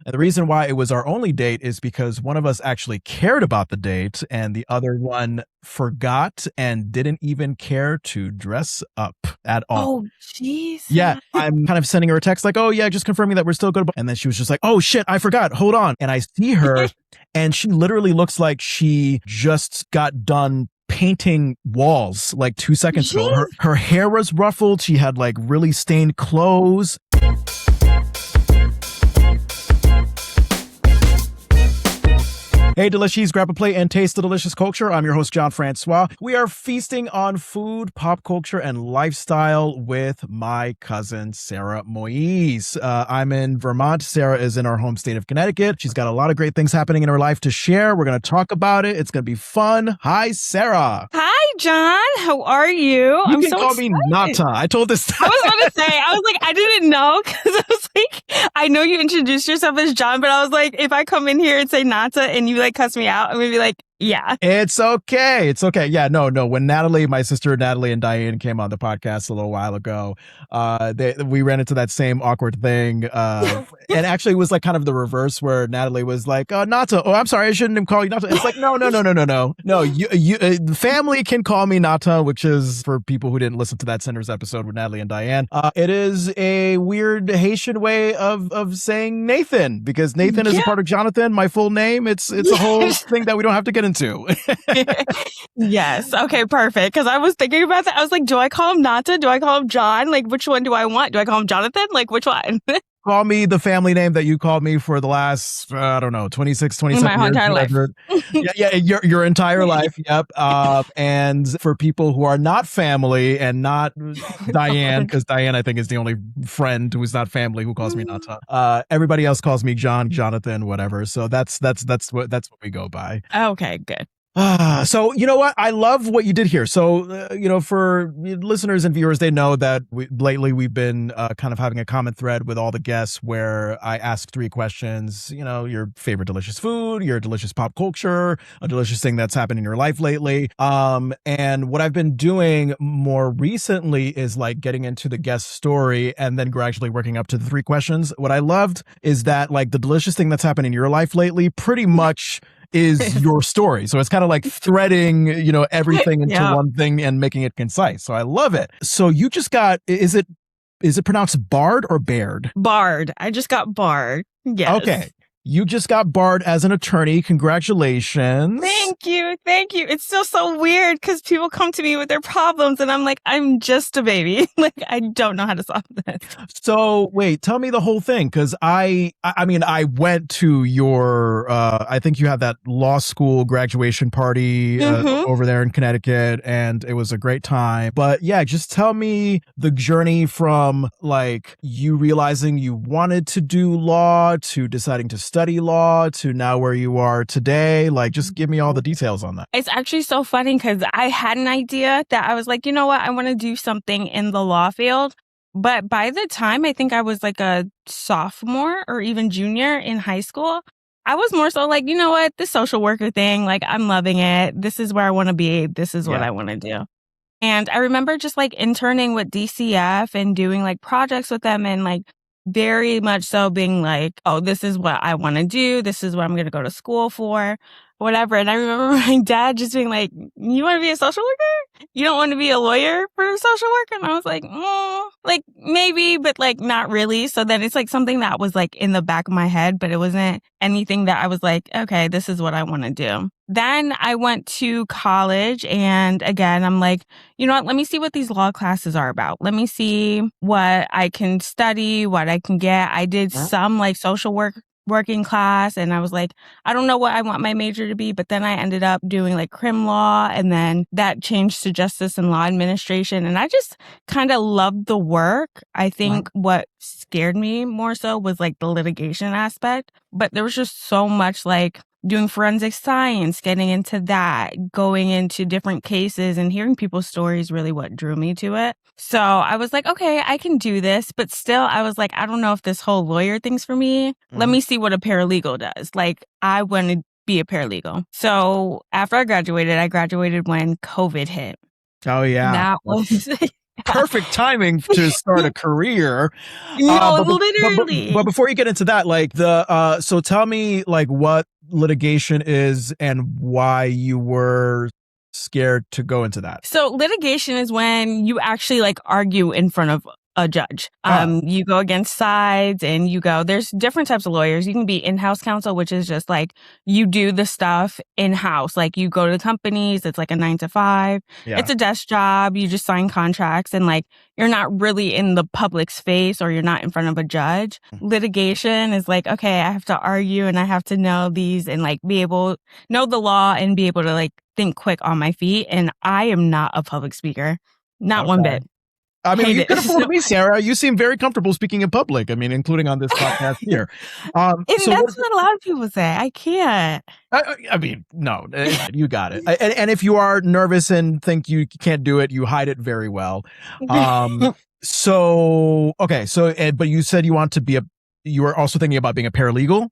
And the reason why it was our only date is because one of us actually cared about the date and the other one forgot and didn't even care to dress up at all. Oh, Jesus. Yeah, I'm kind of sending her a text like, oh, yeah, just confirming that we're still good. And then she was just like, oh, shit, I forgot. Hold on. And I see her and she literally looks like she just got done painting walls like 2 seconds ago. Her hair was ruffled. She had like really stained clothes. Hey, Delishees, grab a plate and taste the delicious culture. I'm your host, Jon Francois. We are feasting on food, pop culture, and lifestyle with my cousin, Sarah Moise. I'm in Vermont. Sarah is in our home state of Connecticut. She's got a lot of great things happening in her life to share. We're going to talk about it. It's going to be fun. Hi, Sarah. Hi, Jon. How are you? You can call me Nata. I told this. I was going to say, I didn't know because I was like, I know you introduced yourself as Jon, but I was like, if I come in here and say Nata and you like cuss me out, I'm going to be like, yeah. It's okay. It's okay. Yeah, no. When my sister Natalie and Diane came on the podcast a little while ago, we ran into that same awkward thing. And actually it was like kind of the reverse where Natalie was like, Nata. Oh, I'm sorry. I shouldn't have called you Nata. It's like, no. No, you the family can call me Nata, which is for people who didn't listen to that Centers episode with Natalie and Diane. It is a weird Haitian way of saying Nathan because Nathan is a part of Jonathan, my full name. It's a whole thing that we don't have to get into. Yes. Okay, perfect. Because I was thinking about that. I was like, do I call him Nata? Do I call him Jon? Like, which one do I want? Do I call him Jonathan? Like, which one? Call me the family name that you called me for the last, 26, 27 my years. Entire life. Yeah, your entire life. Yep. And for people who are not family and not Diane, because Diane, I think, is the only friend who's not family who calls me Nata. Everybody else calls me Jon, Jonathan, whatever. So that's what we go by. Okay, good. So you know what? I love what you did here. So, for listeners and viewers, they know that lately we've been kind of having a common thread with all the guests where I ask 3 questions, your favorite delicious food, your delicious pop culture, a delicious thing that's happened in your life lately. And what I've been doing more recently is like getting into the guest story and then gradually working up to the 3 questions. What I loved is that like the delicious thing that's happened in your life lately pretty much is your story. So it's kind of like threading, everything into one thing and making it concise. So I love it. So you just got, is it pronounced Bard or Baird? Bard. I just got Bard. Yes. Okay. You just got barred as an attorney. Congratulations. Thank you. It's still so weird because people come to me with their problems and I'm like, I'm just a baby. Like, I don't know how to solve this. So wait, tell me the whole thing. Cause I went to your, I think you had that law school graduation party over there in Connecticut and it was a great time. But yeah, just tell me the journey from like you realizing you wanted to do law to deciding to study law to now where you are today. Like, just give me all the details on that. It's actually so funny because I had an idea that I was like, you know what? I want to do something in the law field. But by the time I think I was like a sophomore or even junior in high school, I was more so like, you know what? The social worker thing, like, I'm loving it. This is where I want to be. This is what I want to do. And I remember just like interning with DCF and doing like projects with them and like very much so being like, oh, this is what I want to do. This is what I'm going to go to school for, whatever. And I remember my dad just being like, you want to be a social worker? You don't want to be a lawyer for social work? And I was like, like maybe, but like not really. So then it's like something that was like in the back of my head, but it wasn't anything that I was like, okay, this is what I want to do. Then I went to college and again, I'm like, you know what? Let me see what these law classes are about. Let me see what I can study, what I can get. I did some like social working class and I was like, I don't know what I want my major to be, but then I ended up doing like crim law and then that changed to justice and law administration. And I just kind of loved the work. I think what scared me more so was like the litigation aspect, but there was just so much like doing forensic science, getting into that, going into different cases and hearing people's stories really what drew me to it. So I was like, okay, I can do this. But still, I was like, I don't know if this whole lawyer thing's for me. Let me see what a paralegal does. Like, I want to be a paralegal. So after I graduated when COVID hit. Oh, yeah. That was perfect timing to start a career. No, But literally. before you get into that, like so tell me like what litigation is and why you were scared to go into that. So litigation is when you actually like argue in front of a judge. Oh. You go against sides and there's different types of lawyers. You can be in-house counsel, which is just like you do the stuff in-house. Like you go to the companies, it's like a 9 to 5. Yeah. It's a desk job. You just sign contracts and like you're not really in the public's face or you're not in front of a judge. Litigation is like, okay, I have to argue and I have to know these and like know the law and be able to like think quick on my feet. And I am not a public speaker. Not one bit. I mean, Hate you it. could have fooled me, Sarah. You seem very comfortable speaking in public. I mean, including on this podcast here. And that's what a lot of people say. I can't. I mean, no, you got it. And if you are nervous and think you can't do it, you hide it very well. So, okay. So, but you said you were also thinking about being a paralegal?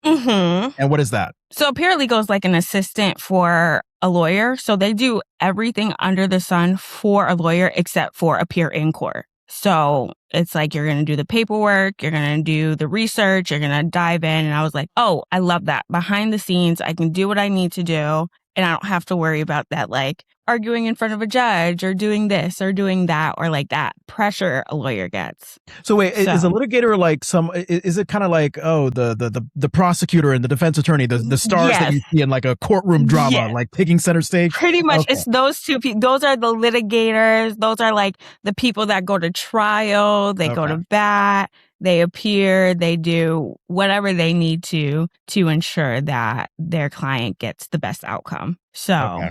Mm-hmm. And what is that? So a paralegal is like an assistant for a lawyer. So they do everything under the sun for a lawyer except for appear in court. So it's like you're going to do the paperwork, you're going to do the research, you're going to dive in. And I was like, oh, I love that. Behind the scenes, I can do what I need to do. And I don't have to worry about that, like arguing in front of a judge or doing this or doing that or like that pressure a lawyer gets. So wait, is a litigator like is it kind of like, oh, the prosecutor and the defense attorney, the stars that you see in like a courtroom drama, like taking center stage? Pretty much. Okay. It's those two people. Those are the litigators. Those are like the people that go to trial. They go to bat. They appear, they do whatever they need to ensure that their client gets the best outcome. So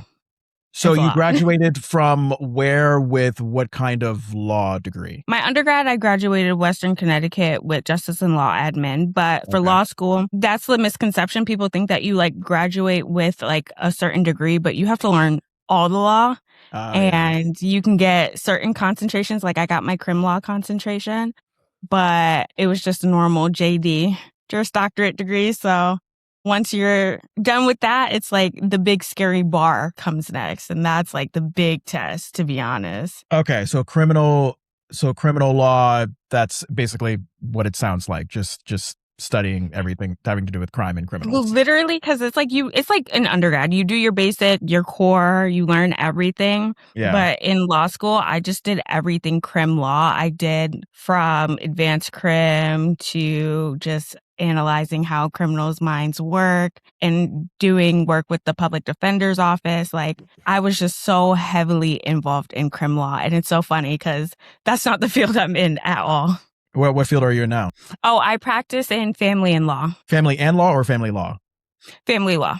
you graduated from where with what kind of law degree? My undergrad, I graduated Western Connecticut with Justice and Law Admin. But for law school, that's the misconception. People think that you like graduate with like a certain degree, but you have to learn all the law. And you can get certain concentrations. Like I got my crim law concentration, but it was just a normal JD, Juris Doctorate degree. So once you're done with that, it's like the big scary bar comes next. And that's like the big test, to be honest. Okay. So criminal law, that's basically what it sounds like. Just studying everything having to do with crime and criminals. Literally, because it's like an undergrad. You do your basic, your core, you learn everything. Yeah. But in law school, I just did everything crim law. I did from advanced crim to just analyzing how criminals' minds work and doing work with the public defender's office. Like I was just so heavily involved in crim law. And it's so funny because that's not the field I'm in at all. What field are you in now? Oh, I practice in family and law. Family and law or family law? Family law.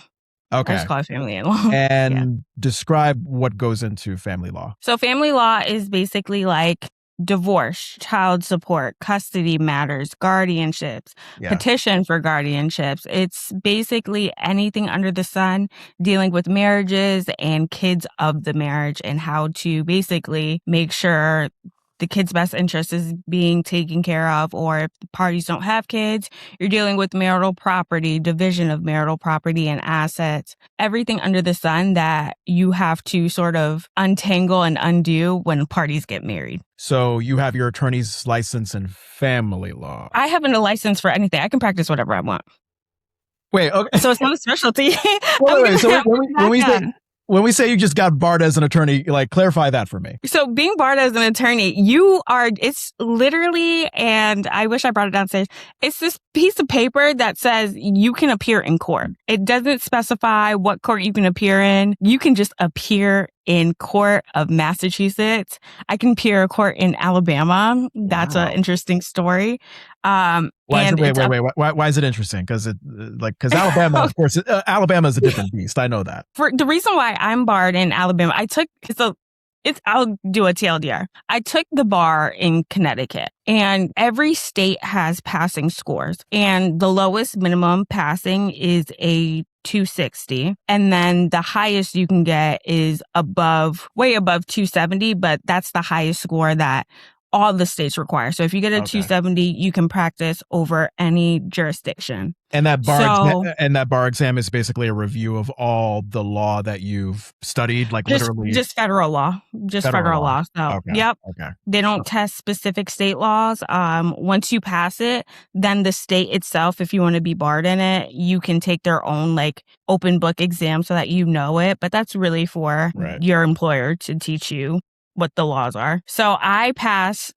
Okay. I just call it family and law. And describe what goes into family law. So family law is basically like divorce, child support, custody matters, guardianships, petition for guardianships. It's basically anything under the sun dealing with marriages and kids of the marriage and how to basically make sure the kid's best interest is being taken care of, or if the parties don't have kids, you're dealing with marital property, division of marital property and assets, everything under the sun that you have to sort of untangle and undo when parties get married. So you have your attorney's license in family law. I haven't a license for anything. I can practice whatever I want. Wait, okay. So it's not a specialty. Wait. So when we say you just got barred as an attorney, like clarify that for me. So being barred as an attorney, it's literally, and I wish I brought it downstairs, it's this piece of paper that says you can appear in court. It doesn't specify what court you can appear in. You can just appear in court of Massachusetts. I can appear in court in Alabama. That's an interesting story. Why is it interesting? Because Alabama, of course, Alabama is a different beast. I know that. For the reason why I'm barred in Alabama, I'll do a TLDR. I took the bar in Connecticut, and every state has passing scores, and the lowest minimum passing is a 260, and then the highest you can get is way above 270, but that's the highest score that all the states require. So if you get a Okay. 270, you can practice over any jurisdiction. And that So bar exam is basically a review of all the law that you've studied, like literally just federal law, federal law. So, Okay. yep. Okay. They don't test specific state laws. Once you pass it, then the state itself, if you want to be barred in it, you can take their own like open book exam so that you know it. But that's really for your employer to teach you what the laws are. So I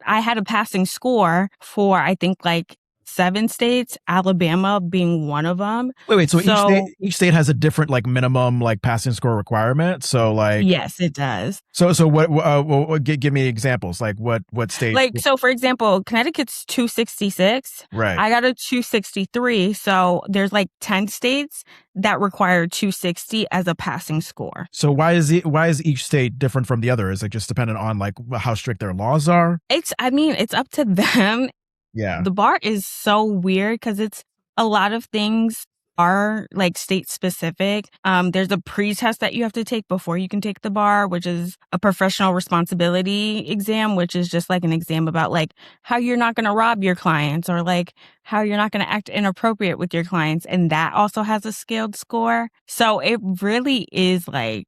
had a passing score for, I think, like 7 states, Alabama being one of them. Wait. So each state has a different like minimum like passing score requirement. So like yes, it does. So what? Give me examples. Like what state? Like so, for example, Connecticut's 266. Right. I got a 263. So there's like 10 states that require 260 as a passing score. So why is each state different from the other? Is it just dependent on like how strict their laws are? It's up to them. Yeah. The bar is so weird because it's a lot of things are like state specific. There's a pre-test that you have to take before you can take the bar, which is a professional responsibility exam, which is just like an exam about like how you're not going to rob your clients or like how you're not going to act inappropriate with your clients. And that also has a scaled score. So it really is like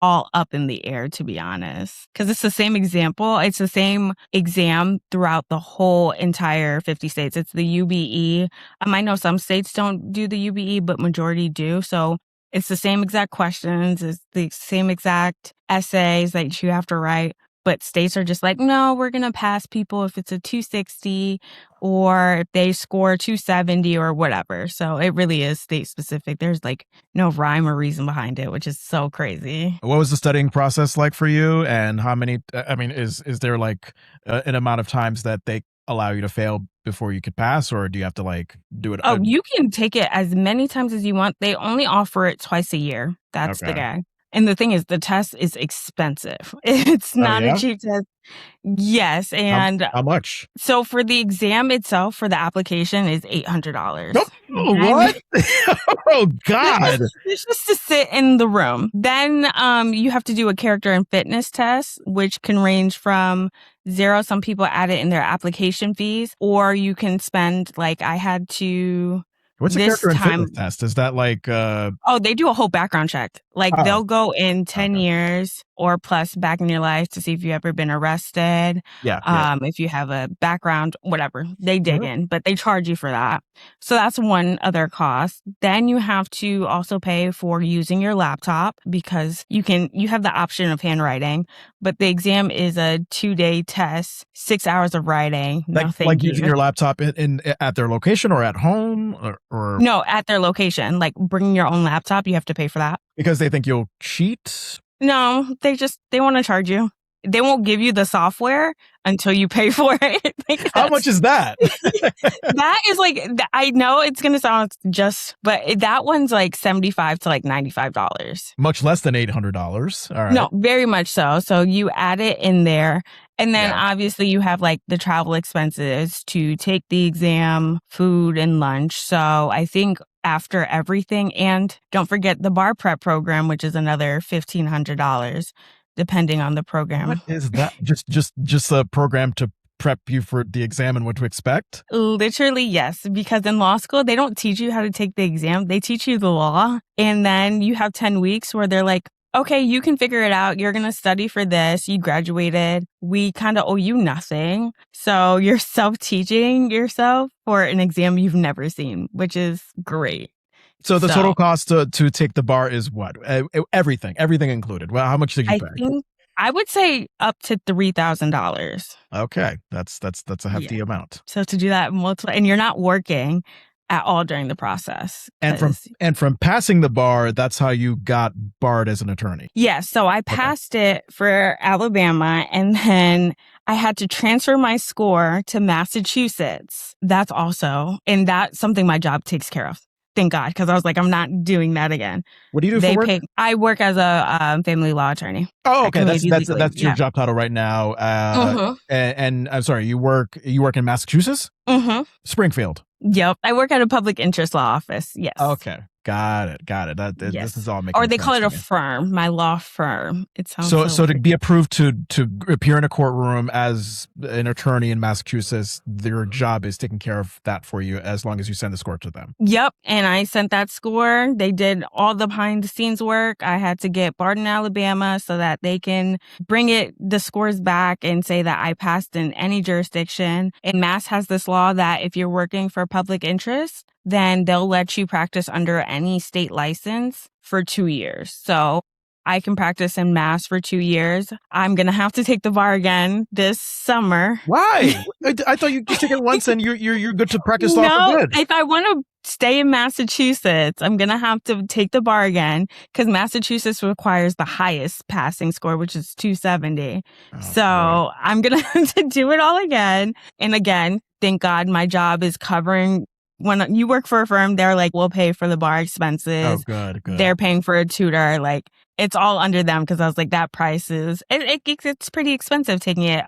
all up in the air, to be honest, because it's the same example. It's the same exam throughout the whole entire 50 states. It's the UBE. I know some states don't do the UBE, but majority do. So it's the same exact questions. It's the same exact essays that you have to write. But states are just like, no, we're going to pass people if it's a 260 or if they score 270 or whatever. So it really is state specific. There's like no rhyme or reason behind it, which is so crazy. What was the studying process like for you? And how many, is there like an amount of times that they allow you to fail before you could pass, or do you have to like do it? Oh, you can take it as many times as you want. They only offer it twice a year. That's the gag. And the thing is, the test is expensive. It's not a cheap test. Yes. And how much? So for the exam itself, for the application is $800. Oh, what? Oh, God. It's just to sit in the room. Then you have to do a character and fitness test, which can range from $0. Some people add it in their application fees, or you can spend like I had to. What's a character and fitness test? Is that like they do a whole background check. Like they'll go in 10 years or plus back in your life to see if you've ever been arrested. If you have a background, whatever. They dig in, but they charge you for that. So that's one other cost. Then you have to also pay for using your laptop because you have the option of handwriting, but the exam is a 2-day test, 6 hours of writing. Like using your laptop at their location or at home or no, at their location. Like bringing your own laptop, you have to pay for that. Because they think you'll cheat? No, they want to charge you. They won't give you the software until you pay for it. How much is that? That is like, I know it's going to sound but that one's like $75 to like $95. Much less than $800. All right. No, very much so. So you add it in there. And then obviously you have like the travel expenses to take the exam, food and lunch. So I think after everything, and don't forget the bar prep program, which is another $1,500. Depending on the program. What is that? Just a program to prep you for the exam and what to expect? Literally, yes. Because in law school, they don't teach you how to take the exam. They teach you the law. And then you have 10 weeks where they're like, okay, you can figure it out. You're going to study for this. You graduated. We kind of owe you nothing. So you're self-teaching yourself for an exam you've never seen, which is great. So the total cost to take the bar is what? Everything included. Well, how much did you pay? I would say up to $3,000. Okay, that's a hefty amount. So to do that multiple, and you're not working at all during the process. And from passing the bar, that's how you got barred as an attorney. Yes. So I passed it for Alabama, and then I had to transfer my score to Massachusetts. That's something my job takes care of. Thank God, because I was like, I'm not doing that again. What do you do for work? I work as a family law attorney. Oh, okay. That's your job title right now. And I'm sorry, you work in Massachusetts? Mm-hmm. Springfield. Yep. I work at a public interest law office. Yes. Okay. Got it. This is Yes. all Or making they call sense it to a me. firm, my law firm. It sounds So, so so to like be approved to appear in a courtroom as an attorney in Massachusetts, their job is taking care of that for you as long as you send the score to them. Yep. And I sent that score. They did all the behind the scenes work. I had to get Barton, Alabama so that they can bring the scores back and say that I passed in any jurisdiction. And Mass has this law that if you're working for public interest, then they'll let you practice under any state license for 2 years. So I can practice in Mass for 2 years. I'm going to have to take the bar again this summer. Why? I thought you just take it once and you're good to practice law for No, good. if I want to stay in Massachusetts, I'm going to have to take the bar again because Massachusetts requires the highest passing score, which is 270. So boy. I'm going to have to do it all again. And again, thank God my job is covering. When you work for a firm, they're like, we'll pay for the bar expenses. Oh, good. They're paying for a tutor. Like, it's all under them because I was like, that price is, it's pretty expensive taking it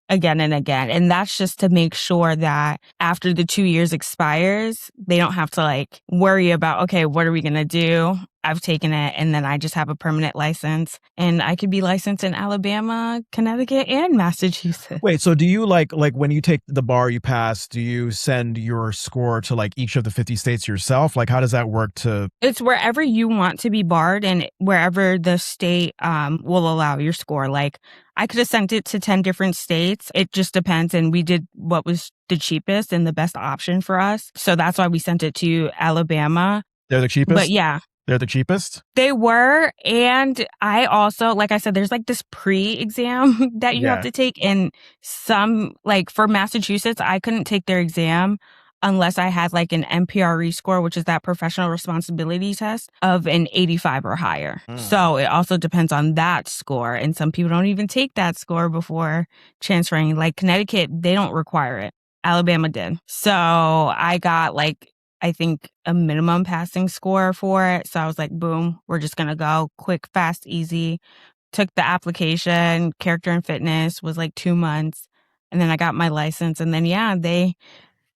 again and again. And that's just to make sure that after the 2 years expires, they don't have to like worry about, okay, what are we going to do? I've taken it and then I just have a permanent license and I could be licensed in Alabama, Connecticut, and Massachusetts. Wait, so do you like when you take the bar you pass, do you send your score to like each of the 50 states yourself? Like, how does that work to? It's wherever you want to be barred and wherever the state will allow your score. Like, I could have sent it to 10 different states. It just depends. And we did what was the cheapest and the best option for us. So that's why we sent it to Alabama. They're the cheapest? But yeah. They're the cheapest? They were. And I also, like I said, there's like this pre-exam that you have to take. And some, like for Massachusetts, I couldn't take their exam unless I had like an MPRE score, which is that professional responsibility test of an 85 or higher. So it also depends on that score. And some people don't even take that score before transferring. Like Connecticut, they don't require it. Alabama did. So I got like, I think a minimum passing score for it. So I was like, boom, we're just going to go quick, fast, easy. Took the application, character and fitness was like 2 months. And then I got my license. And then,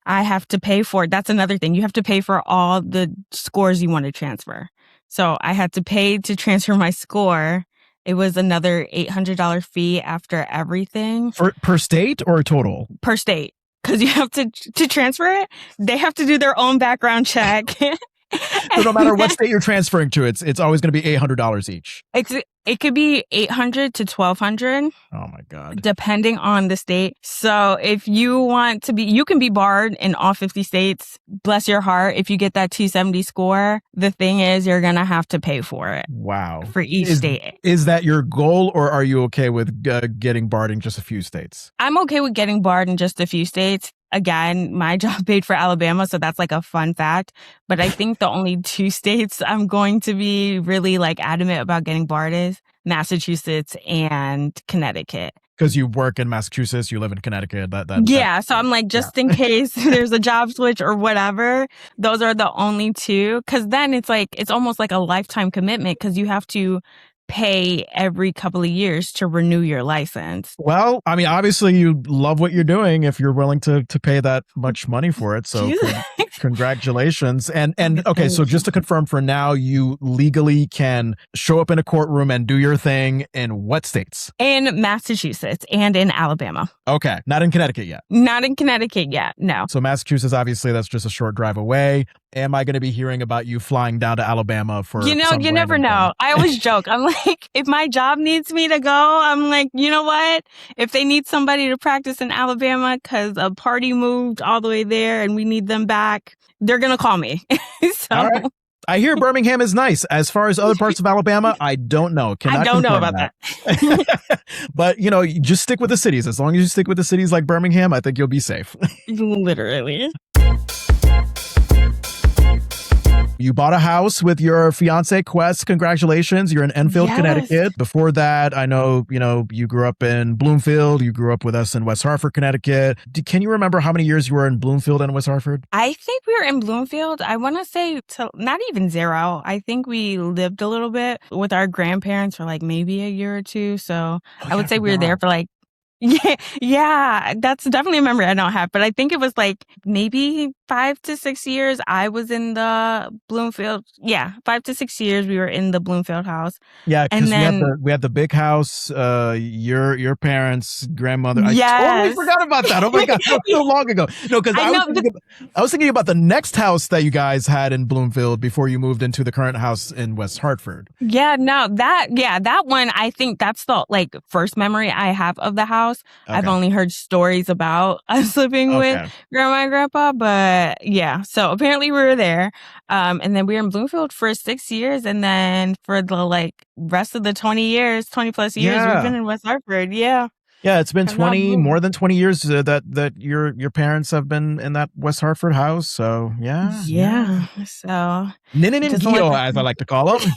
I have to pay for it. That's another thing. You have to pay for all the scores you want to transfer. So I had to pay to transfer my score. It was another $800 fee after everything. Per state or total? Per state. Because you have to transfer it, they have to do their own background check. So no matter what state you're transferring to, it's always going to be $800 each. It could be $800 to $1,200. Oh my God. Depending on the state. So if you want to you can be barred in all 50 states. Bless your heart. If you get that 270 score, the thing is you're going to have to pay for it. Wow. For each state. Is that your goal or are you okay with getting barred in just a few states? I'm okay with getting barred in just a few states. Again, my job paid for Alabama, so that's like a fun fact. But I think the only 2 states I'm going to be really like adamant about getting barred is Massachusetts and Connecticut. Because you work in Massachusetts, you live in Connecticut. So I'm like, just in case there's a job switch or whatever, those are the only 2. Because then it's like, it's almost like a lifetime commitment because you have to pay every couple of years to renew your license. Well, I mean, obviously you love what you're doing if you're willing to pay that much money for it. So congratulations. And okay, so just to confirm for now, you legally can show up in a courtroom and do your thing in what states? In Massachusetts and in Alabama. Okay. Not in Connecticut yet. Not in Connecticut yet. No. So Massachusetts, obviously that's just a short drive away. Am I going to be hearing about you flying down to Alabama for you never know. I always joke. I'm like, if my job needs me to go, I'm like, you know what? If they need somebody to practice in Alabama because a party moved all the way there and we need them back, they're going to call me. So. All right. I hear Birmingham is nice. As far as other parts of Alabama, I don't know. I don't know about that. But, you just stick with the cities. As long as you stick with the cities like Birmingham, I think you'll be safe. Literally. You bought a house with your fiance, Quest. Congratulations. You're in Enfield, Connecticut. Before that, I know, you grew up in Bloomfield. You grew up with us in West Hartford, Connecticut. Can you remember how many years you were in Bloomfield and West Hartford? I think we were in Bloomfield. I want to say not even 0. I think we lived a little bit with our grandparents for like maybe a year or 2. So I would say we were there for like Yeah, that's definitely a memory I don't have, but I think it was like maybe 5 to 6 years I was in the Bloomfield. Yeah, 5 to 6 years we were in the Bloomfield house. Yeah, And because then, we had the big house, your parents, grandmother. I totally yes, forgot about that. Oh my god, that was so long ago. No, because I know the I was thinking about the next house that you guys had in Bloomfield before you moved into the current house in West Hartford. Yeah, no, that one, I think that's the like first memory I have of the house. I've Okay, only heard stories about us living with okay. grandma and grandpa, but yeah, so apparently we were there. And then we were in Bloomfield for 6 years. And then for the like rest of the 20 years, 20 plus years, we've Yeah. been in West Hartford. Yeah. Yeah, it's been Have not moved. more than 20 years that your parents have been in that West Hartford house. So yeah, yeah. Yeah. So Ninin and just want Gio, as I like to call them.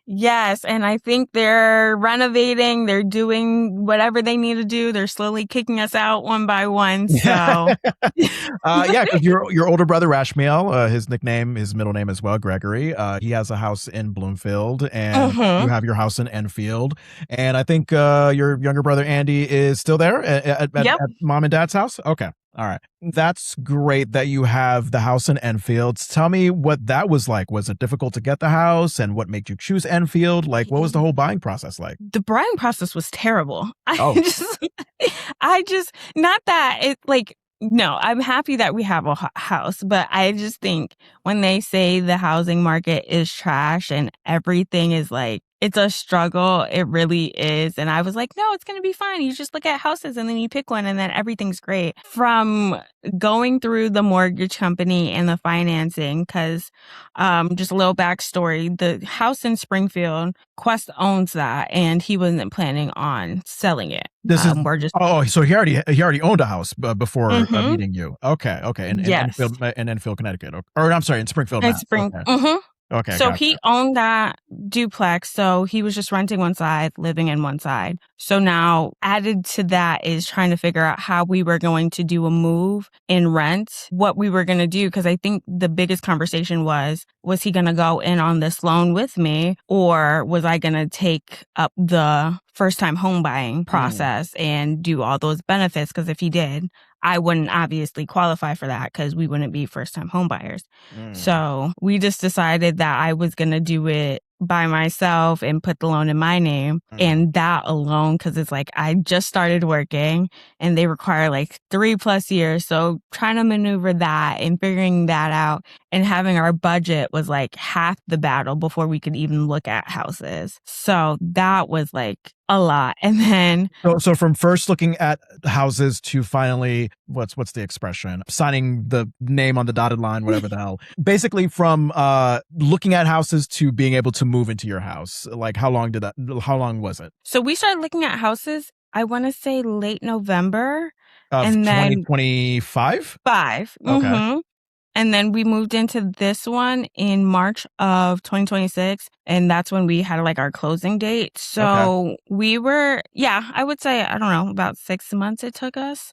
Yes, and I think they're renovating, they're doing whatever they need to do. They're slowly kicking us out one by one. Yeah. So Yeah, because your older brother Rashmiel, his middle name as well, Gregory. He has a house in Bloomfield, and you Mhm. have your house in Enfield. And I think your younger brother Andy is still there Yep. at mom and dad's house. Okay, all right, that's great that you have the house in Enfield. Tell me what that was like. Was it difficult to get the house, and what made you choose Enfield? Like, what was the whole buying process like? The brine process was terrible. Oh, I just not that it like no, I'm happy that we have a house, but I just think when they say the housing market is trash and everything is like it's a struggle, it really is. And I was like, no, it's going to be fine. You just look at houses and then you pick one and then everything's great. From going through the mortgage company and the financing, because just a little backstory, the house in Springfield, Quest owns that, and he wasn't planning on selling it. this is We're just oh, so he already owned a house before hmm meeting you. Okay, okay, yes, In Enfield, Connecticut, or I'm sorry, in Springfield, it's Mass. spring. Okay, hmm okay, So gotcha. he owned that duplex. So he was just renting one side, living in one side. So now added to that is trying to figure out how we were going to do a move in rent, what we were going to do. Cause I think the biggest conversation was he going to go in on this loan with me, or was I going to take up the first time home buying Mm, process and do all those benefits? Cause if he did, I wouldn't obviously qualify for that because we wouldn't be first time home buyers. mm, So we just decided that I was going to do it by myself and put the loan in my name. mm. And that alone, because it's like I just started working and they require like 3 plus years. So trying to maneuver that and figuring that out and having our budget was like half the battle before we could even look at houses. So that was like a lot. And then So from first looking at houses to finally, what's the expression? Signing the name on the dotted line, whatever the hell. Basically, from looking at houses to being able to move into your house. Like, how long was it? so we started looking at houses, I want to say late November. Of And then 2025? 5. Okay. And then we moved into this one in March of 2026. And that's when we had like our closing date. Okay. So we were, yeah, I would say, I don't know, about 6 months it took us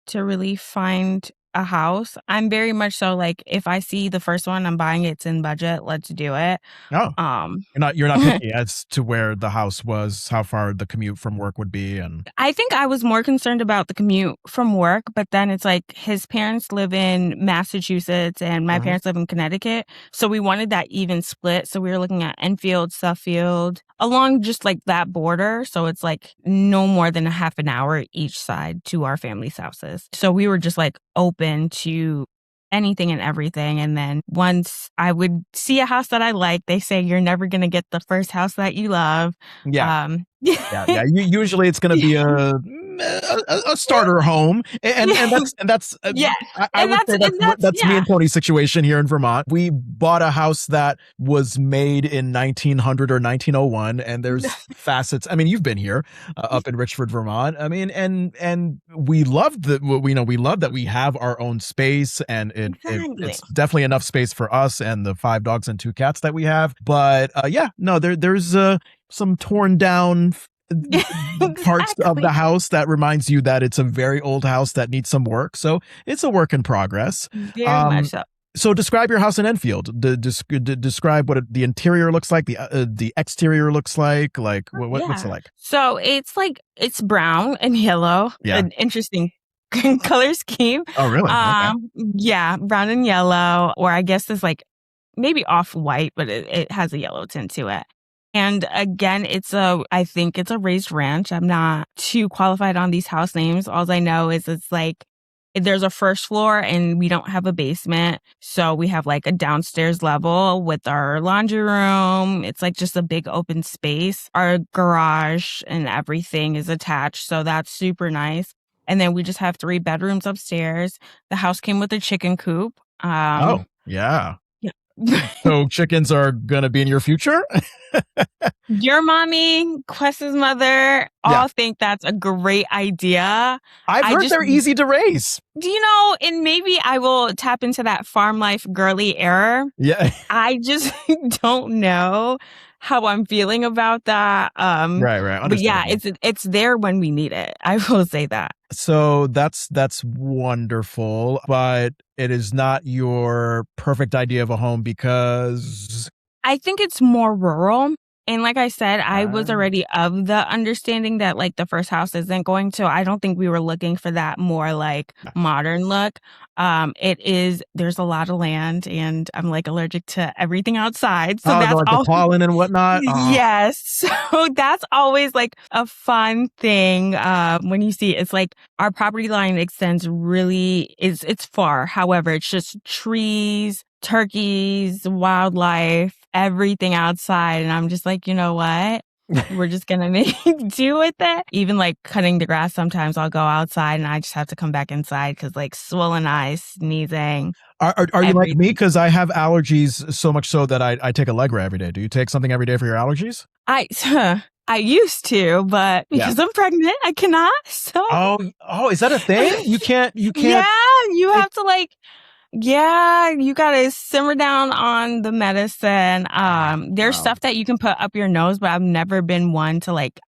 to really find a house. I'm very much so like, if I see the first one, I'm buying it, it's in budget, let's do it. Oh, Um, you're not picky as to where the house was, how far the commute from work would be, and I think I was more concerned about the commute from work, but then it's like his parents live in Massachusetts and my Mhm. parents live in Connecticut. So we wanted that even split. So we were looking at Enfield, Suffield, along just like that border. So it's like no more than a half an hour each side to our family's houses. So we were just like open to anything and everything. And then once I would see a house that I like, they say you're never going to get the first house that you love. Yeah. Yeah, Yeah. yeah. Usually, it's going to be a starter home, Yeah. and that's Yeah. I would say And that's that's me yeah. and Tony's situation here in Vermont. We bought a house that was made in 1900 or 1901, and there's facets. I mean, you've been here up in Richford, Vermont. I mean, and we loved we love that we have our own space, and Exactly. it's definitely enough space for us and the 5 dogs and 2 cats that we have. But yeah, no, there's some torn down parts of the Exactly. house that reminds you that it's a very old house that needs some work. So it's a work in progress. Very much Um, so. So describe your house in Enfield. Describe what the interior looks like, the exterior looks like. Like what's it Yeah. like? So it's brown and yellow, Yeah. an interesting color scheme. Oh, really? Okay. Yeah, brown and yellow, or I guess it's like maybe off white, but it has a yellow tint to it. And again, I think it's a raised ranch. I'm not too qualified on these house names. All I know is it's like there's a first floor and we don't have a basement. So we have like a downstairs level with our laundry room. It's like just a big open space. Our garage and everything is attached. So that's super nice. And then we just have 3 bedrooms upstairs. The house came with a chicken coop. Oh, yeah. Yeah. So chickens are gonna be in your future? Your mommy, Quest's mother, Yeah. all think that's a great idea. I've heard they're easy to raise. And maybe I will tap into that farm life girly era. Yeah. I just don't know how I'm feeling about that. Right. But yeah, Understandable. it's there when we need it. I will say that. So that's wonderful, but it is not your perfect idea of a home because I think it's more rural. And like I said, I was already of the understanding that like the first house isn't going to. I don't think we were looking for that more like modern look. There's a lot of land and I'm like allergic to everything outside. So that's like the pollen and whatnot. Yes. So that's always like a fun thing when you see it's like our property line extends it's far. However, it's just trees, turkeys, wildlife, everything outside. And I'm just like, you know what? We're just going to make do with it. Even like cutting the grass, sometimes I'll go outside and I just have to come back inside because like swollen eyes, sneezing. Are you like me? Because I have allergies so much so that I take Allegra every day. Do you take something every day for your allergies? I used to, but because I'm pregnant, I cannot. So is that a thing? You can't. Yeah, you have to like. Yeah, you gotta simmer down on the medicine. There's stuff that you can put up your nose, but I've never been one to like.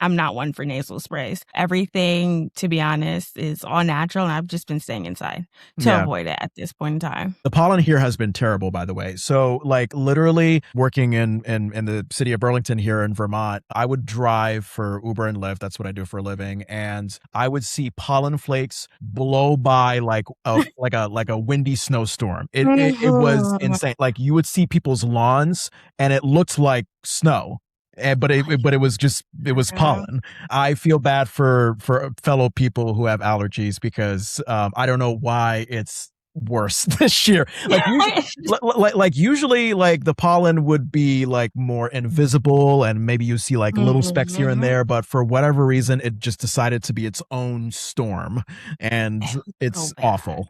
I'm not one for nasal sprays. Everything, to be honest, is all natural, and I've just been staying inside to avoid it at this point in time. The pollen here has been terrible, by the way. So, like, literally working in the city of Burlington here in Vermont, I would drive for Uber and Lyft. That's what I do for a living, and I would see pollen flakes blow by like a windy snowstorm. It was insane. Like you would see people's lawns, and it looked like snow. But it was pollen. I feel bad for fellow people who have allergies because I don't know why it's worse this year. Like usually like the pollen would be like more invisible and maybe you see like little specks here and there, but for whatever reason it just decided to be its own storm and it's awful.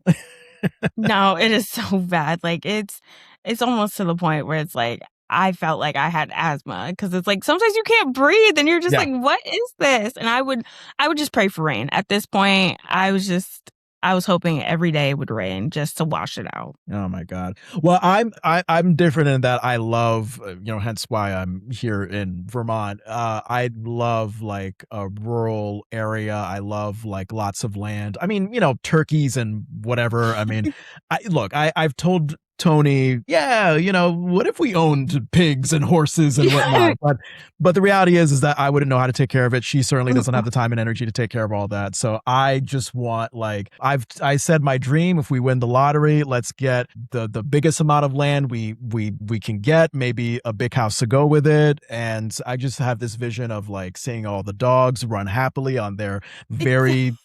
No, it is so bad. Like it's almost to the point where it's like I felt like I had asthma because it's like sometimes you can't breathe and you're just like, what is this? And I would just pray for rain. At this point, I was hoping every day it would rain just to wash it out. Oh my God. Well, I'm different in that I love, hence why I'm here in Vermont. I love like a rural area. I love like lots of land. I mean, turkeys and whatever. I mean, I've told Tony, what if we owned pigs and horses and whatnot? But the reality is that I wouldn't know how to take care of it. She certainly doesn't have the time and energy to take care of all that. So I just want I said my dream, if we win the lottery, let's get the biggest amount of land we can get, maybe a big house to go with it. And I just have this vision of like seeing all the dogs run happily on their very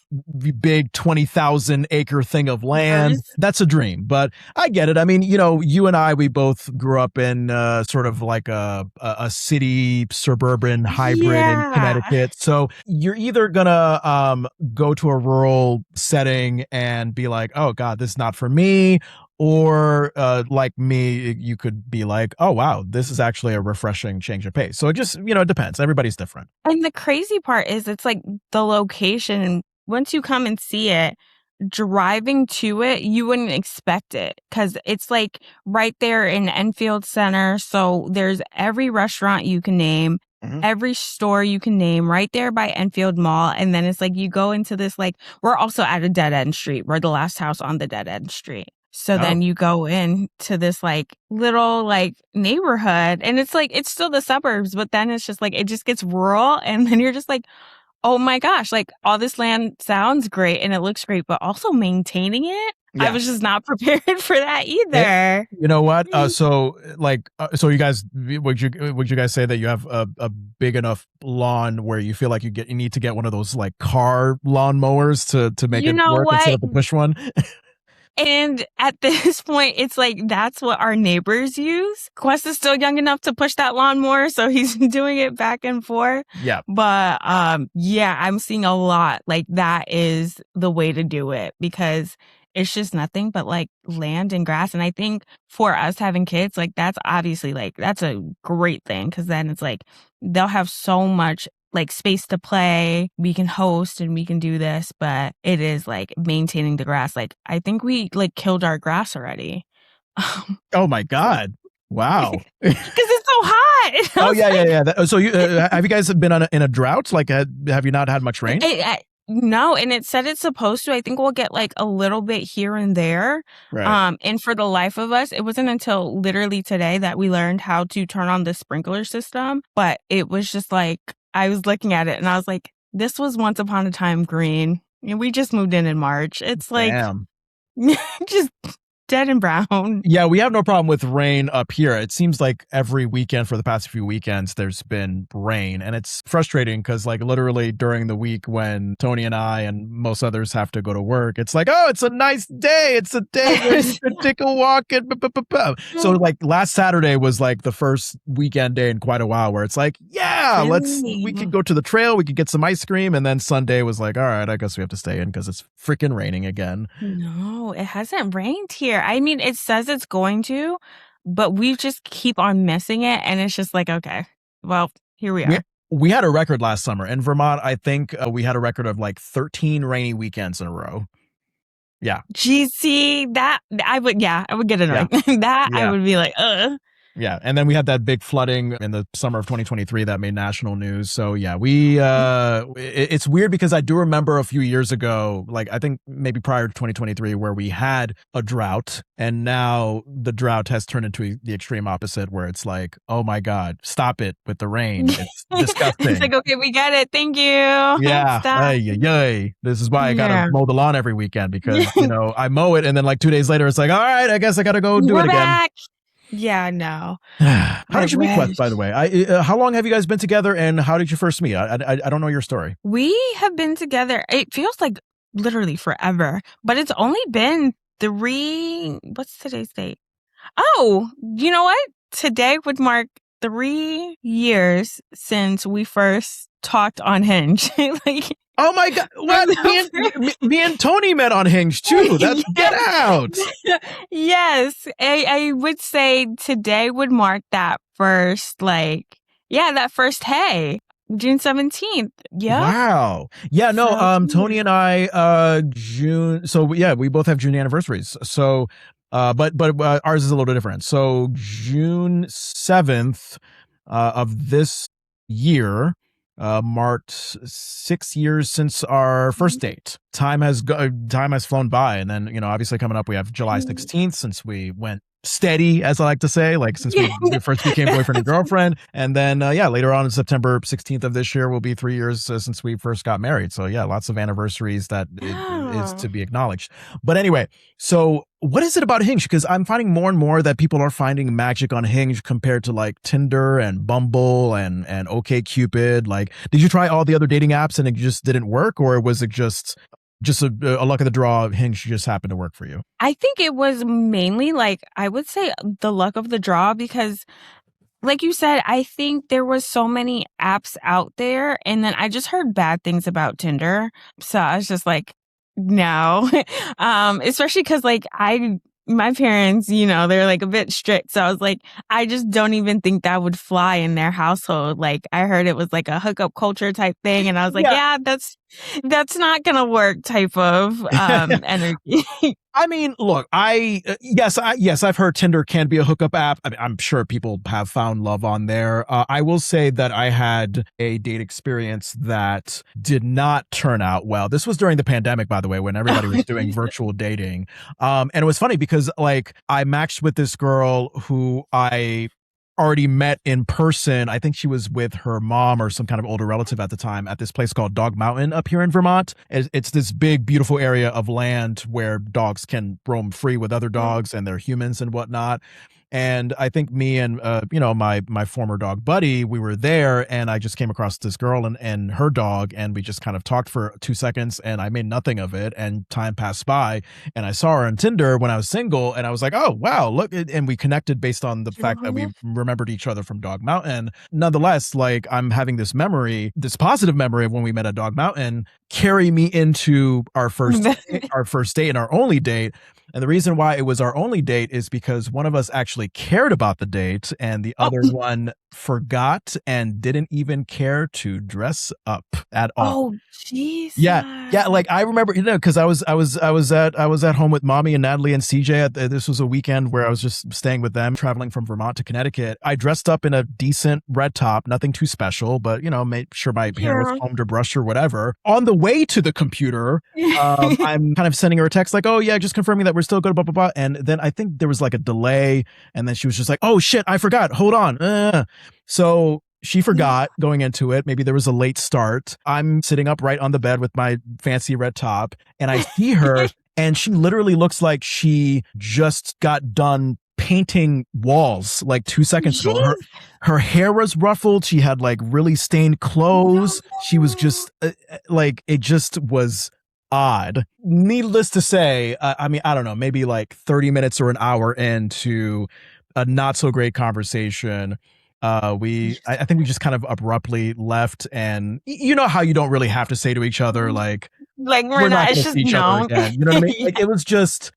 big 20,000 acre thing of land. That's a dream, but I get it. I mean, you and I, we both grew up in sort of like a city suburban hybrid in Connecticut. So you're either gonna go to a rural setting and be like, oh God, this is not for me. Or like me, you could be like, oh, wow, this is actually a refreshing change of pace. So it just, it depends. Everybody's different. And the crazy part is it's like the location. Once you come and see it, driving to it, you wouldn't expect it because it's like right there in Enfield Center. So there's every restaurant you can name, every store you can name right there by Enfield Mall. And then it's like you go into this, like, we're also at a dead end street. We're the last house on the dead end street. So Oh, then you go into this like little like neighborhood and it's like, it's still the suburbs, but then it's just like, it just gets rural. And then you're just like, oh my gosh, like all this land sounds great and it looks great, but also maintaining it. I yeah. was just not prepared for that It, either. you know what? So you guys, would you guys say that you have a big enough lawn where you feel like you need to get one of those like car lawn mowers to make You it know work instead what? of the push one? And at this point, it's like that's what our neighbors use. Quest is still young enough to push that lawnmower, so he's doing it back and forth. Yeah. But yeah, I'm seeing a lot. Like that is the way to do it because it's just nothing but like land and grass. And I think for us having kids, like that's obviously like that's a great thing because then it's like they'll have so much like space to play. We can host and we can do this, but it is like maintaining the grass. Like I think we like killed our grass already. Oh my God. Wow. Because it's so hot. And I Oh was yeah, yeah, like, yeah. So you have you guys been in a drought? Like, have you not had much rain? no, and it said it's supposed to. I think we'll get like a little bit here and there. Right. And for the life of us, it wasn't until literally today that we learned how to turn on the sprinkler system. But it was just like I was looking at it and I was like, this was once upon a time green. And we just moved in March. It's like Damn. just dead and brown. Yeah, we have no problem with rain up here. It seems like every weekend for the past few weekends, there's been rain. And it's frustrating because, like, literally during the week when Tony and I and most others have to go to work, it's like, oh, it's a nice day. It's a day where you can take a walk. So, like, last Saturday was like the first weekend day in quite a while where it's like, yeah, we could go to the trail. We could get some ice cream. And then Sunday was like, all right, I guess we have to stay in because it's freaking raining again. No, it hasn't rained here. I mean, it says it's going to, but we just keep on missing it. And it's just like, okay, well, here we are. We had a record last summer in Vermont. I think we had a record of like 13 rainy weekends in a row. Yeah. GC, that I would get annoyed. Yeah. I would be like, ugh. Yeah. And then we had that big flooding in the summer of 2023 that made national news. So yeah, it's weird because I do remember a few years ago, like I think maybe prior to 2023, where we had a drought and now the drought has turned into the extreme opposite where it's like, oh my God, stop it with the rain. It's disgusting. It's like, okay, we get it. Thank you. Yeah. Stop. This is why I got to mow the lawn every weekend because, I mow it and then like 2 days later, it's like, all right, I guess I got to go do it again. Back. Yeah, no. How did you meet Quest, by the way? How long have you guys been together and how did you first meet? I don't know your story. We have been together. It feels like literally forever, but it's only been what's today's date? Oh, you know what? Today would mark 3 years since we first talked on Hinge. Like, oh my God! What? Me and Tony met on Hinge too. That's get out. Yes, I would say today would mark that first, that first hey. June 17th. Yeah. Wow. Yeah, no, Tony and I, June. So yeah, we both have June anniversaries. So, but ours is a little different. So June 7th, of this year, marked 6 years since our first date. Time has flown by. And then, obviously coming up, we have July 16th since we went steady, as I like to say, like since we first became boyfriend and girlfriend. And then, later on in September 16th of this year will be 3 years since we first got married. So yeah, lots of anniversaries that is to be acknowledged. But anyway, so what is it about Hinge? Because I'm finding more and more that people are finding magic on Hinge compared to like Tinder and Bumble and OkCupid. Like, did you try all the other dating apps and it just didn't work? Or was it just a luck of the draw, Hinge just happened to work for you? I think it was mainly I would say the luck of the draw because like you said, I think there was so many apps out there and then I just heard bad things about Tinder. So I was just like, no, especially because my parents, they're like a bit strict. So I was like, I just don't even think that would fly in their household. Like I heard it was like a hookup culture type thing. And I was like, yeah that's That's not gonna work type of energy. I mean, look, yes, I've heard Tinder can be a hookup app. I mean, I'm sure people have found love on there. I will say that I had a date experience that did not turn out well. This was during the pandemic, by the way, when everybody was doing virtual dating. And it was funny because like I matched with this girl who I already met in person. I think she was with her mom or some kind of older relative at the time at this place called Dog Mountain up here in Vermont. It's this big, beautiful area of land where dogs can roam free with other dogs and they're humans and whatnot. And I think me and my former dog buddy, we were there, and I just came across this girl and her dog, and we just kind of talked for 2 seconds, and I made nothing of it. And time passed by, and I saw her on Tinder when I was single, and I was like, oh wow, look! And we connected based on the fact that we remembered each other from Dog Mountain. Nonetheless, like I'm having this memory, this positive memory of when we met at Dog Mountain, carry me into our first date and our only date. And the reason why it was our only date is because one of us actually cared about the date and the other one forgot and didn't even care to dress up at all. Oh, jeez. Yeah. Like I remember, because I was at home with Mommy and Natalie and CJ. This was a weekend where I was just staying with them, traveling from Vermont to Connecticut. I dressed up in a decent red top, nothing too special, but made sure my hair was combed or brushed or whatever. On the way to the computer, I'm kind of sending her a text like, "Oh yeah, just confirming that we're still good." Blah blah blah. And then I think there was like a delay, and then she was just like, "Oh shit, I forgot. Hold on." So she forgot going into it. Maybe there was a late start. I'm sitting upright on the bed with my fancy red top, and I see her, and she literally looks like she just got done painting walls like 2 seconds ago. Her hair was ruffled. She had like really stained clothes. She was just like, it just was odd. Needless to say, I mean, I don't know, maybe like 30 minutes or an hour into a not so great conversation, I think we just kind of abruptly left. And you know how you don't really have to say to each other like we're not going to see each other again. You know what I mean? Like it was just,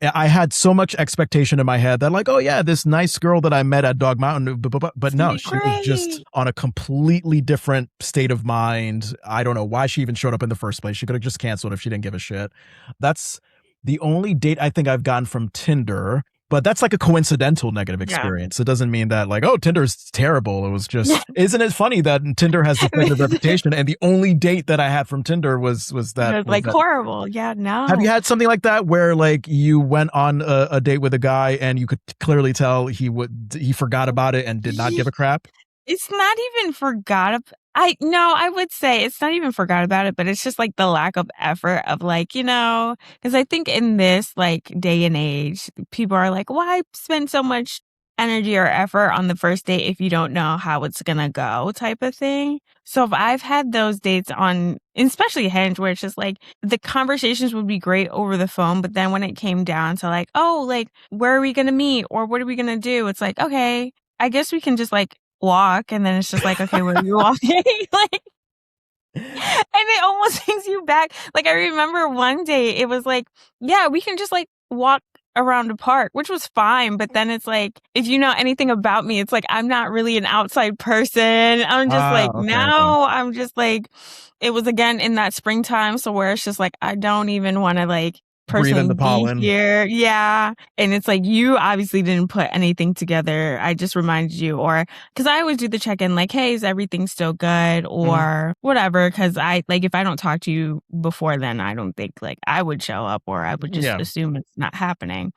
I had so much expectation in my head that like, oh yeah, this nice girl that I met at Dog Mountain, but no, she was just on a completely different state of mind. I don't know why she even showed up in the first place. She could have just canceled if she didn't give a shit. That's the only date I think I've gotten from Tinder. But that's like a coincidental negative experience. It doesn't mean that like, oh, Tinder's terrible. It was just, isn't it funny that Tinder has this negative reputation? And the only date that I had from Tinder was that. It was horrible. Yeah, no. Have you had something like that where like you went on a date with a guy and you could clearly tell he forgot about it and did not give a crap? It's not even I would say it's not even forgot about it, but it's just like the lack of effort of like, because I think in this like day and age, people are like, why spend so much energy or effort on the first date if you don't know how it's gonna go type of thing. So if I've had those dates on, especially Hinge, where it's just like the conversations would be great over the phone, but then when it came down to like, oh, like where are we gonna meet or what are we gonna do? It's like, okay, I guess we can just like walk, and then it's just like, okay, where are you walking? Like, and it almost takes you back. Like I remember one day it was like, yeah, we can just like walk around a park, which was fine. But then it's like, if you know anything about me, it's like I'm not really an outside person. I'm just I'm just like, it was again in that springtime, so where it's just like I don't even want to like breathe in the pollen here. Yeah. And it's like, you obviously didn't put anything together. I just reminded you, or because I always do the check-in like, hey, is everything still good or whatever? Because I like, if I don't talk to you before then, I don't think like I would show up, or I would just assume it's not happening.